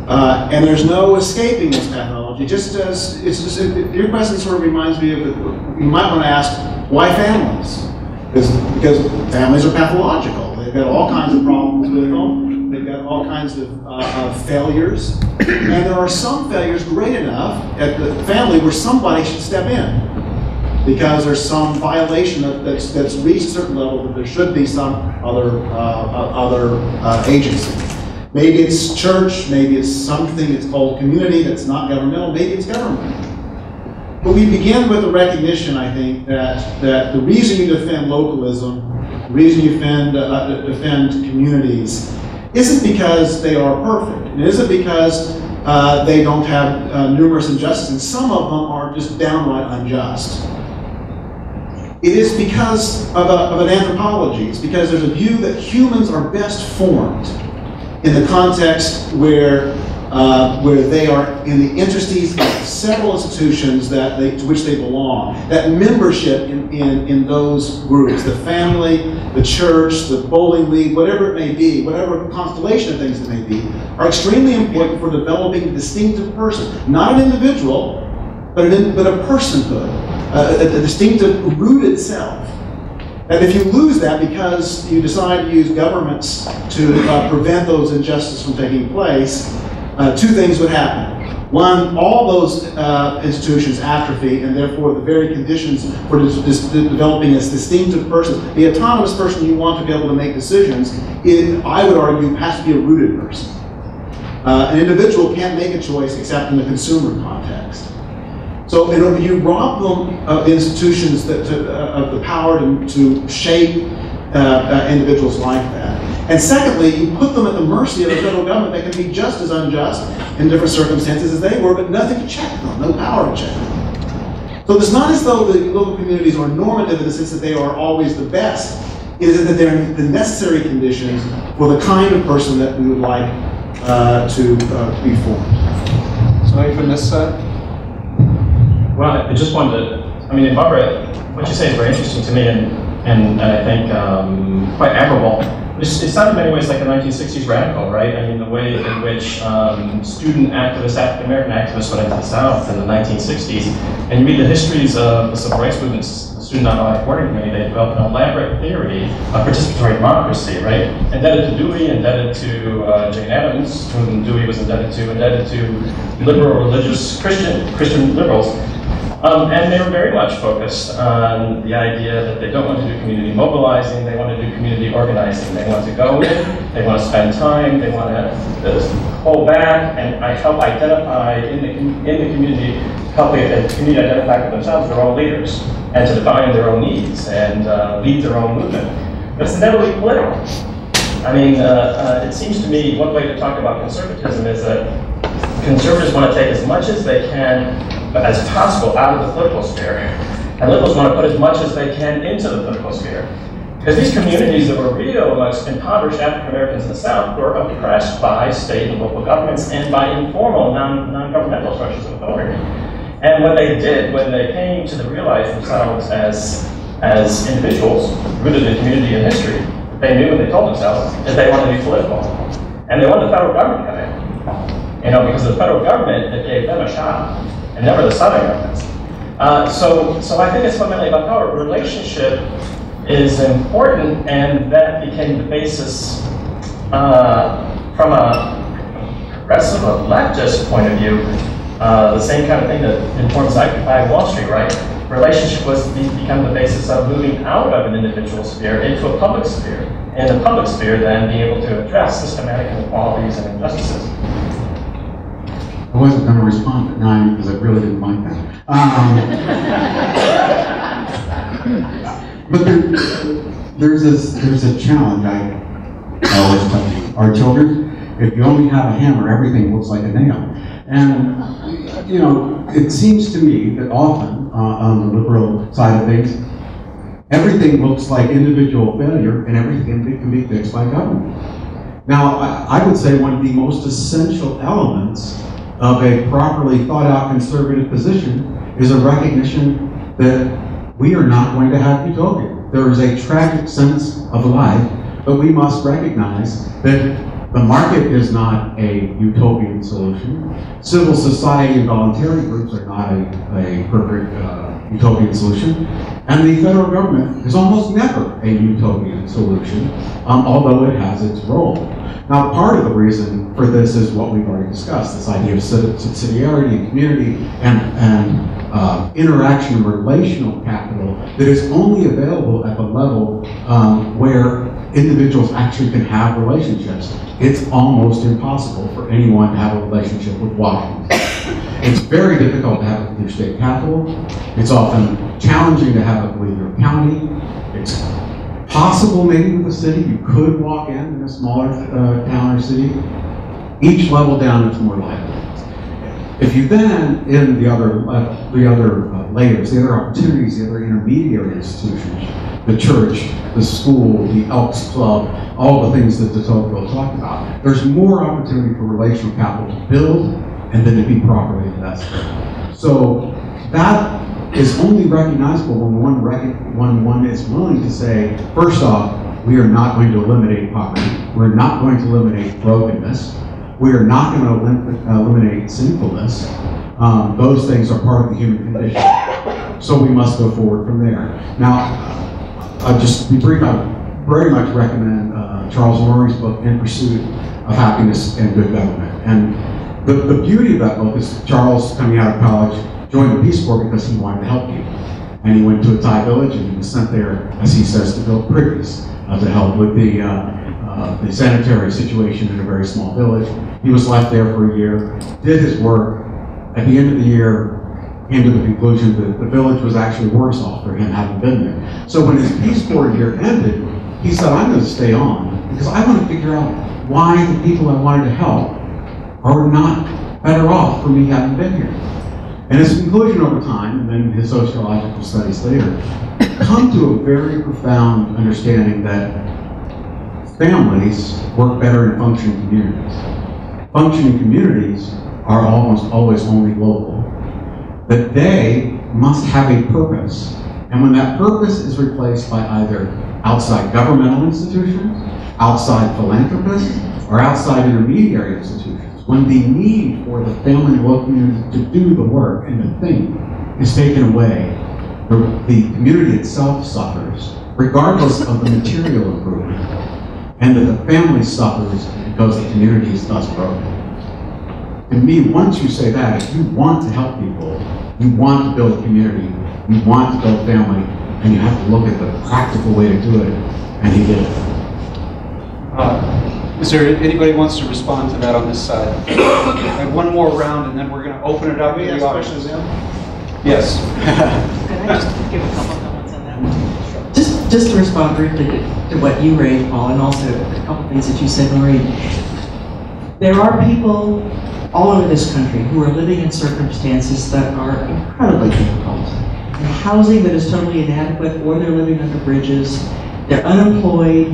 Speaker 7: And there's no escaping this pathology. Just as your question sort of reminds me of you might want to ask, why families? Because families are pathological. They've got all kinds of problems with them. They've got all kinds of failures. And there are some failures great enough at the family where somebody should step in, because there's some violation that's reached a certain level that there should be some other agency. Maybe it's church, maybe it's something that's called community that's not governmental, maybe it's government. But we begin with the recognition, I think, that the reason you defend localism, the reason you defend communities, isn't because they are perfect. It isn't because they don't have numerous injustices, and some of them are just downright unjust. It is because of an anthropology. It's because there's a view that humans are best formed in the context where they are in the interstices of several institutions to which they belong. That membership in those groups, the family, the church, the bowling league, whatever it may be, whatever constellation of things it may be, are extremely important for developing a distinctive person. Not an individual, but a personhood, a distinctive rooted self. And if you lose that because you decide to use governments to prevent those injustices from taking place, two things would happen. One, all those institutions atrophy, and therefore the very conditions for developing this distinctive person, the autonomous person you want to be able to make decisions, I would argue, has to be a rooted person. An individual can't make a choice except in the consumer context. So you rob them of institutions of the power to shape individuals like that. And secondly, you put them at the mercy of the federal government that can be just as unjust in different circumstances as they were, but nothing to check them, no power to check them. So it's not as though the local communities are normative in the sense that they are always the best. It is that they're the necessary conditions for the kind of person that we would like to be formed.
Speaker 1: So even this side?
Speaker 3: Well, I just wanted to, I mean, Barbara, what you say is very interesting to me, and I think quite admirable. It's not in many ways like a 1960s radical, right? I mean, the way in which student activists, African-American activists went into the South in the 1960s, and you read the histories of the civil rights movements, the Student Nonviolent Reporting Committee, they developed an elaborate theory of participatory democracy, right? Indebted to Dewey, indebted to Jane Addams, whom Dewey was indebted to liberal religious Christian liberals. And they were very much focused on the idea that they don't want to do community mobilizing, they want to do community organizing. They want to go in, they want to spend time, they want to hold back and help identify in the community, help the community identify for themselves their own leaders and to define their own needs and lead their own movement. But it's never really political. I mean, it seems to me one way to talk about conservatism is that conservatives want to take as much as they can as possible out of the political sphere. And liberals want to put as much as they can into the political sphere. Because these communities that were real most impoverished African Americans in the South were oppressed by state and local governments and by informal, non-governmental structures of authority. And what they did when they came to realize themselves as individuals rooted in community and history, they knew and they told themselves that they wanted to be political. And they wanted the federal government to come in. You know, because the federal government, it gave them a shot. And never the Southern governments. So I think it's fundamentally about power. Relationship is important, and that became the basis from a progressive, a leftist point of view. The same kind of thing that informs Occupy Wall Street, right? Relationship was become the basis of moving out of an individual sphere into a public sphere. And the public sphere then being able to address systematic inequalities and injustices.
Speaker 8: I wasn't going to respond, but now I am, because I really didn't like that. But there's a challenge I always tell our children. If you only have a hammer, everything looks like a nail. And, you know, it seems to me that often, on the liberal side of things, everything looks like individual failure and everything can be fixed by government. Now, I would say one of the most essential elements of a properly thought out conservative position is a recognition that we are not going to have utopia. There is a tragic sense of life, but we must recognize that the market is not a utopian solution. Civil society and voluntary groups are not a perfect utopian solution. And the federal government is almost never a utopian solution, although it has its role. Now, part of the reason for this is what we've already discussed, this idea of subsidiarity and community and interaction and relational capital that is only available at the level where individuals actually can have relationships. It's almost impossible for anyone to have a relationship with Washington. It's very difficult to have it with your state capital. It's often challenging to have it with your county. It's possible maybe with a city. You could walk in a smaller town or city. Each level down, it's more likely. If you then, in the other layers, the other opportunities, the other intermediary institutions, the church, the school, the Elks Club, all the things that de Tocqueville talked about, there's more opportunity for relational capital to build and then to be properly invested. So that is only recognizable when one is willing to say, first off, we are not going to eliminate poverty. We're not going to eliminate brokenness. We are not going to eliminate sinfulness. Those things are part of the human condition. So we must go forward from there. Now, I'll just be brief. I very much recommend Charles Lorry's book, In Pursuit of Happiness and Good Government. And the beauty of that book is Charles, coming out of college, joined the Peace Corps because he wanted to help people. And he went to a Thai village and he was sent there, as he says, to build privies to help with the sanitary situation in a very small village. He was left there for a year, did his work. At the end of the year, came to the conclusion that the village was actually worse off for him having been there. So when his Peace Corps year ended, he said, I'm going to stay on because I want to figure out why the people I wanted to help are not better off for me having been here. And his conclusion over time, and then his sociological studies later, come to a very profound understanding that families work better in functioning communities. Functioning communities are almost always only local. That they must have a purpose. And when that purpose is replaced by either outside governmental institutions, outside philanthropists, or outside intermediary institutions, when the need for the family and local community to do the work and to think is taken away, the community itself suffers, regardless of the material improvement, and that the family suffers because the community is thus broken. To me, once you say that, if you want to help people, you want to build a community, you want to build family, and you have to look at the practical way to do it, and he did it.
Speaker 2: Is there anybody who wants to respond to that on this side? I have one more round, and then we're going to open it up to the audience. Yes.
Speaker 6: Can I just give a couple comments on that? Just to respond briefly to what you raised, Paul, and also a couple things that you said, Maureen. There are people all over this country who are living in circumstances that are incredibly difficult. And housing that is totally inadequate, or they're living under bridges, they're unemployed,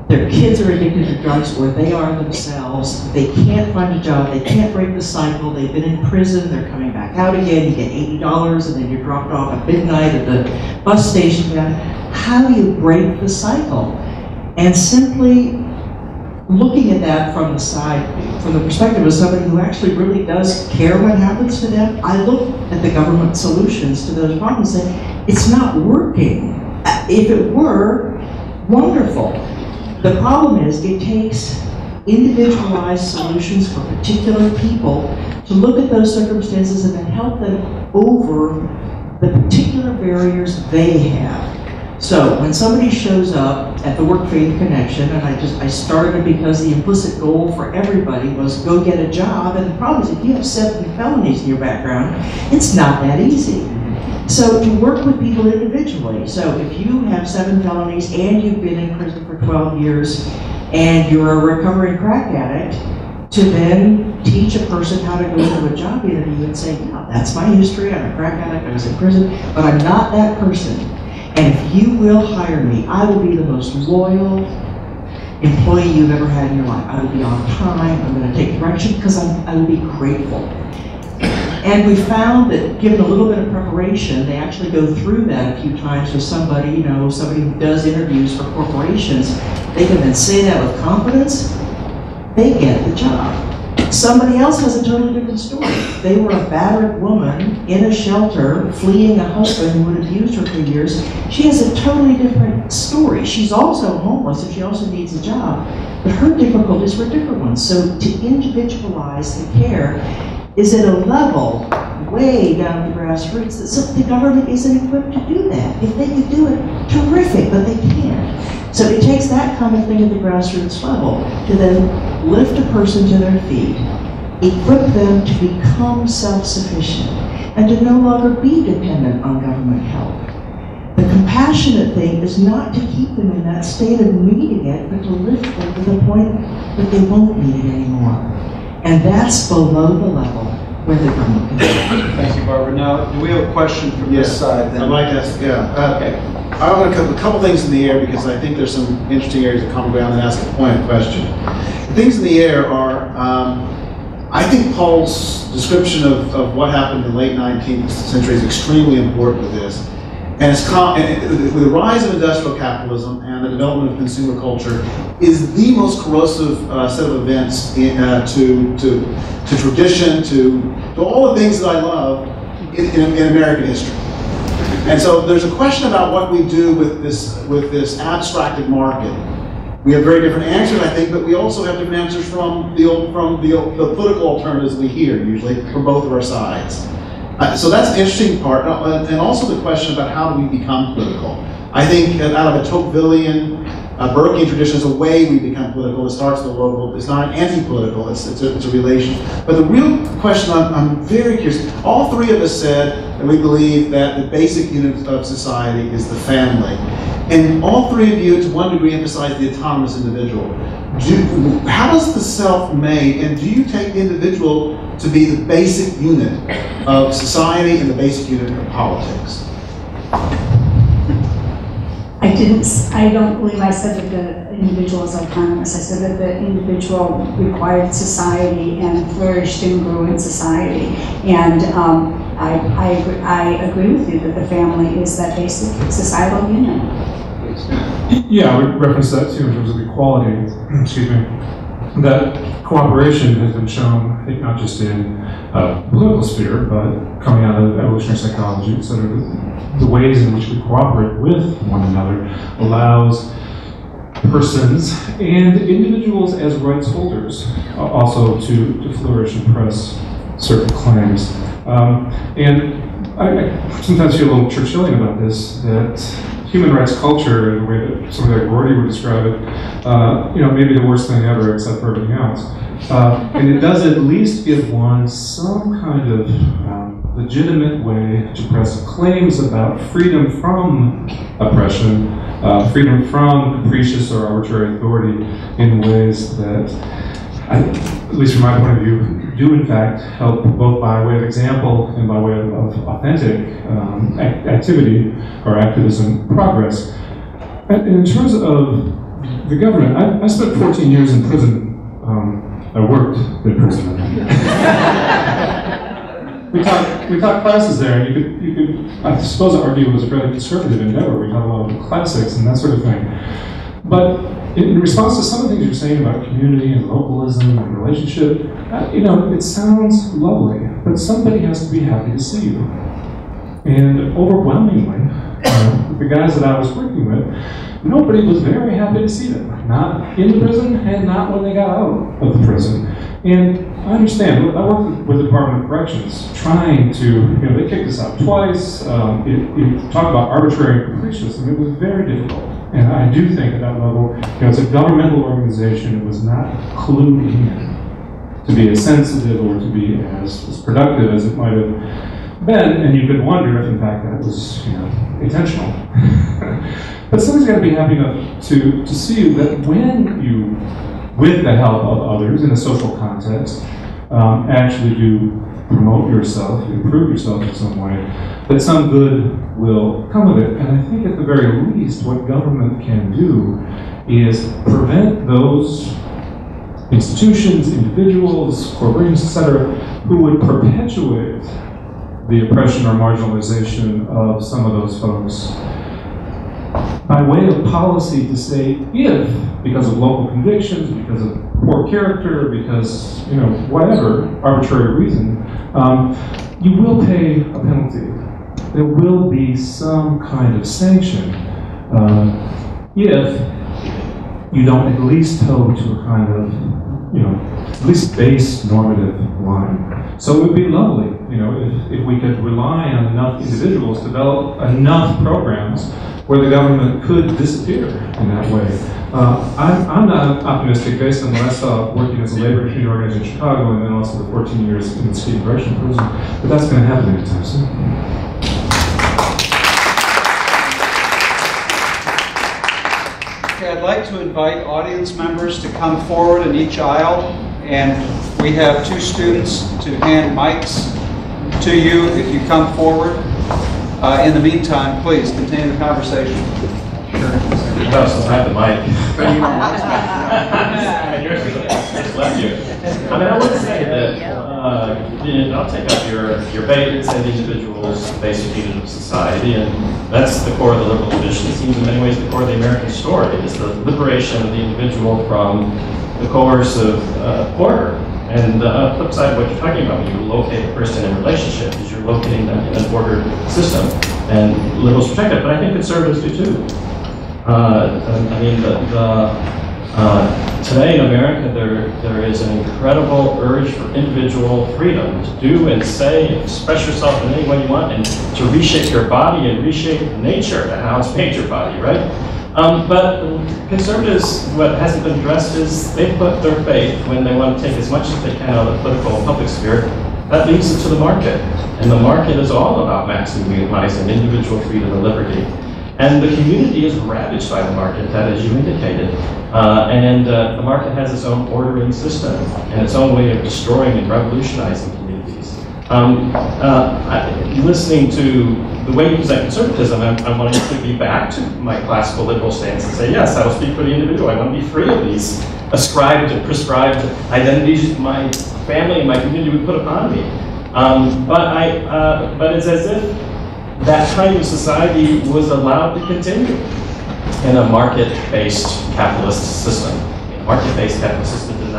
Speaker 6: their kids are addicted to drugs, or they are themselves, they can't find a job, they can't break the cycle, they've been in prison, they're coming back out again, you get $80 and then you're dropped off at midnight at the bus station. How do you break the cycle? And simply looking at that from the side, from the perspective of somebody who actually really does care what happens to them, I look at the government solutions to those problems and say, it's not working. If it were, wonderful. The problem is it takes individualized solutions for particular people to look at those circumstances and then help them over the particular barriers they have. So when somebody shows up at the Work Faith Connection, and I started because the implicit goal for everybody was go get a job, and the problem is if you have 7 felonies in your background, it's not that easy. So to work with people individually. So if you have 7 felonies and you've been in prison for 12 years and you're a recovering crack addict, to then teach a person how to go to a job interview and say, yeah, that's my history, I'm a crack addict, I was in prison, but I'm not that person. And if you will hire me, I will be the most loyal employee you've ever had in your life. I will be on time, I'm going to take direction because I will be grateful. And we found that given a little bit of preparation, they actually go through that a few times with somebody, you know, somebody who does interviews for corporations. They can then say that with confidence, they get the job. Somebody else has a totally different story. They were a battered woman in a shelter fleeing a husband who would have used her for years. She has a totally different story. She's also homeless and she also needs a job, but her difficulties were different ones. So to individualize the care is at a level way down at the grassroots that the government isn't equipped to do that. If they could do it, terrific, but they can't. So it takes that kind of thing at the grassroots level to then lift a person to their feet, equip them to become self-sufficient, and to no longer be dependent on government help. The compassionate thing is not to keep them in that state of needing it, but to lift them to the point that they won't need it anymore. And that's below the level where the government can do it.
Speaker 2: Thank you, Barbara. Now, do we have a question from this side? Then?
Speaker 7: I'd like to ask, okay. I want to put a couple things in the air because I think there's some interesting areas of common ground and ask a pointed question. The things in the air are, I think Paul's description of what happened in the late 19th century is extremely important to this. And with the rise of industrial capitalism and the development of consumer culture is the most corrosive set of events to tradition, to all the things that I love in American history. And so there's a question about what we do with this abstracted market. We have very different answers, I think, but we also have different answers from the political alternatives we hear, usually, from both of our sides. So that's the interesting part, and also the question about how do we become political. I think out of a Tocquevillian, Burkean tradition is a way we become political. It starts at the local. It's not anti-political. It's a relation. But the real question, I'm very curious. All three of us said that we believe that the basic unit of society is the family. And all three of you, to one degree, emphasize the autonomous individual. How does the self-made, and do you take the individual to be the basic unit of society and the basic unit of politics?
Speaker 5: I don't believe I said that the individual is autonomous. I said that the individual required society and flourished and grew in society. And I agree with you that the family is that basic societal unit.
Speaker 4: Yeah, I would reference that too in terms of equality. Excuse me. That cooperation has been shown, I think, not just in political sphere, but coming out of evolutionary psychology, et cetera. The ways in which we cooperate with one another allows persons and individuals as rights holders also to flourish and press certain claims. And I sometimes feel a little Churchillian about this, that human rights culture, in the way that somebody like Rorty would describe it, maybe the worst thing ever except for everything else. And it does at least give one some kind of legitimate way to press claims about freedom from oppression, freedom from capricious or arbitrary authority in ways that, at least from my point of view, do in fact help both by way of example and by way of authentic activity or activism progress. And in terms of the government, I spent 14 years in prison. I worked in prison. We taught classes there, and you could I suppose argue it was a fairly conservative endeavor. We taught a lot of classics and that sort of thing. But in response to some of the things you're saying about community and localism and relationship, it sounds lovely, but somebody has to be happy to see you. And overwhelmingly, the guys that I was working with, nobody was very happy to see them. Not in the prison and not when they got out of the prison. And I understand, I worked with the Department of Corrections trying to, they kicked us out twice. You talk about arbitrary and capricious, it was very difficult. And I do think at that level, it's a governmental organization. It was not clued in to be as sensitive or to be as productive as it might have been. And you could wonder if, in fact, that was intentional. But somebody's got to be happy enough to see that when you, with the help of others in a social context, actually do promote yourself, improve yourself in some way, that some good will come of it. And I think at the very least, what government can do is prevent those institutions, individuals, corporations, etc., who would perpetuate the oppression or marginalization of some of those folks by way of policy to say, if, because of local convictions, because of poor character, because, whatever arbitrary reason, you will pay a penalty. There will be some kind of sanction if you don't at least toe to a kind of, at least base normative line. So it would be lovely, if we could rely on enough individuals, develop enough programs where the government could disappear in that way. I'm not optimistic based on what I saw working as a labor community organizer in Chicago and then also the 14 years in the State Correctional Prison, but that's going to happen anytime soon.
Speaker 2: Okay, I'd like to invite audience members to come forward in each aisle, and we have two students to hand mics to you if you come forward. In the meantime, please continue the conversation.
Speaker 3: Sure. No, since I have the mic. Just left you. I would say that I'll take up your base and the individual's basic unit of society, and that's the core of the liberal tradition. It seems in many ways the core of the American story is the liberation of the individual from the coercive order And the flip side of what you're talking about when you locate a person in a relationship is you're locating them in an ordered system. And liberals protect it, but I think conservatives do too. I mean, today in America, there is an incredible urge for individual freedom to do and say and express yourself in any way you want, and to reshape your body and reshape nature and how it's made your body, right? But conservatives, what hasn't been addressed is they put their faith, when they want to take as much as they can out of the political and public sphere, that leads it to the market. And the market is all about maximizing individual freedom and liberty. And the community is ravaged by the market, that as you indicated. The market has its own ordering system and its own way of destroying and revolutionizing communities. Listening to the way you present conservatism, I'm wanting to be back to my classical liberal stance and say, yes, I will speak for the individual. I want to be free of these ascribed and prescribed identities my family and my community would put upon me. But it's as if that kind of society was allowed to continue in a market-based capitalist system. A market-based capitalist system does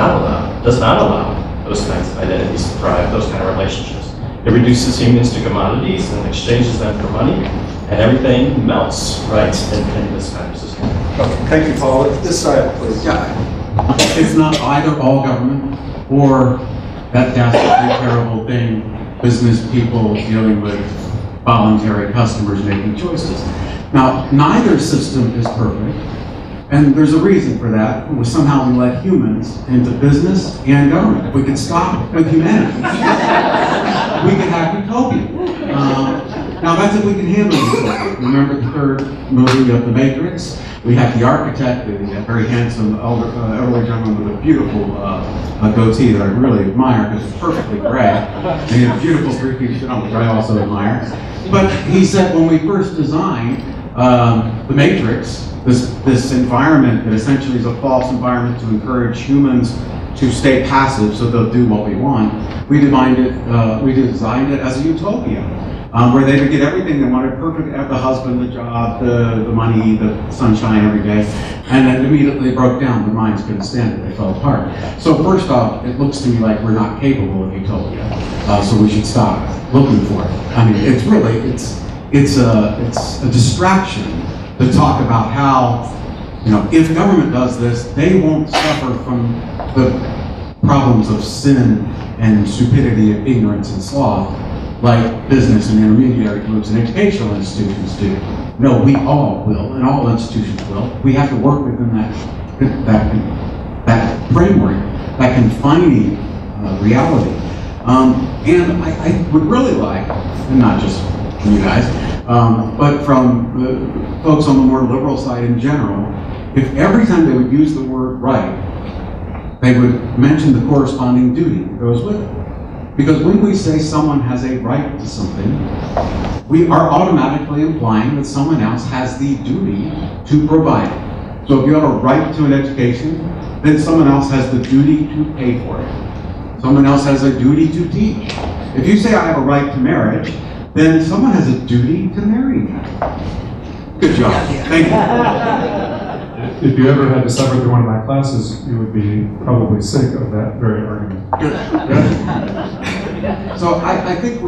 Speaker 3: not allow those kinds of identities to thrive, those kind of relationships. It reduces humans to commodities and exchanges them for money, and everything melts, right, in this kind of system.
Speaker 2: Okay, thank you, Paul. This side, please.
Speaker 8: Yeah. It's not either all government or that dastardly terrible thing, business people dealing with voluntary customers making choices. Now, neither system is perfect, and there's a reason for that. Somehow we let humans into business and government. If we could stop with humanity, we could have utopia. Now that's if we can handle utopia. Remember the third movie of The Matrix? We have the architect, the very handsome elderly gentleman with a beautiful goatee that I really admire because it's perfectly gray. And he had a beautiful three-piece suit on, which I also admire. But he said when we first designed The Matrix, this environment that essentially is a false environment to encourage humans to stay passive so they'll do what we want, we designed it as a utopia. Where they would get everything they wanted, perfect, the husband, the job, the money, the sunshine every day, and then immediately broke down. Their minds couldn't stand it, they fell apart. So first off, it looks to me like we're not capable of utopia, so we should stop looking for it. I mean, it's really, it's a distraction to talk about how, you know, if government does this, they won't suffer from the problems of sin and stupidity and ignorance and sloth, like business and intermediary groups and educational institutions do. No, we all will, and all institutions will. We have to work within that framework, that confining reality. And I would really like, and not just from you guys, but from the folks on the more liberal side in general, if every time they would use the word right, they would mention the corresponding duty that goes with it. Because when we say someone has a right to something, we are automatically implying that someone else has the duty to provide it. So if you have a right to an education, then someone else has the duty to pay for it. Someone else has a duty to teach. If you say I have a right to marriage, then someone has a duty to marry me. Good job. Thank you.
Speaker 4: If you ever had to suffer through one of my classes, you would be probably sick of that very argument.
Speaker 8: So I think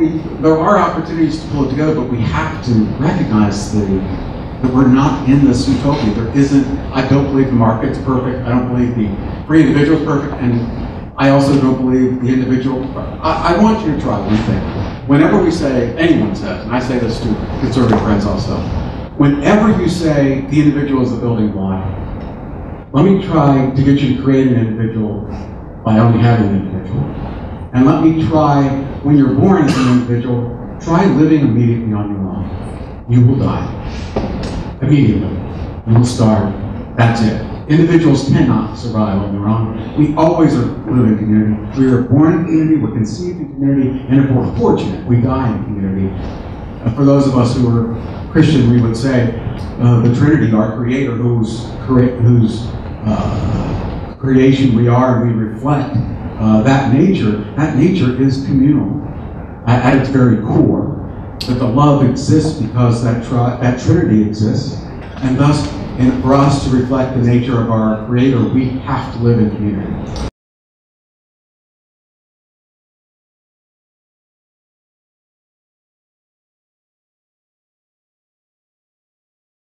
Speaker 8: there are opportunities to pull it together, but we have to recognize that we're not in this utopia. There isn't, I don't believe the market's perfect. I don't believe the free individual is perfect. And I also don't believe the individual. I want you to try one thing. Whenever we say, anyone says, and I say this to conservative friends also, whenever you say the individual is the building block, let me try to get you to create an individual by only having an individual. And let me try, when you're born as an individual, try living immediately on your own. You will die. Immediately. You will starve. That's it. Individuals cannot survive on their own. We always live in community. We are born in community, we're conceived in community, and if we're fortunate, we die in community. For those of us who are Christian, we would say the Trinity, our Creator, whose creation we are, and we reflect that nature is communal at its very core. That the love exists because that Trinity exists, and thus, for us to reflect the nature of our Creator, we have to live in community.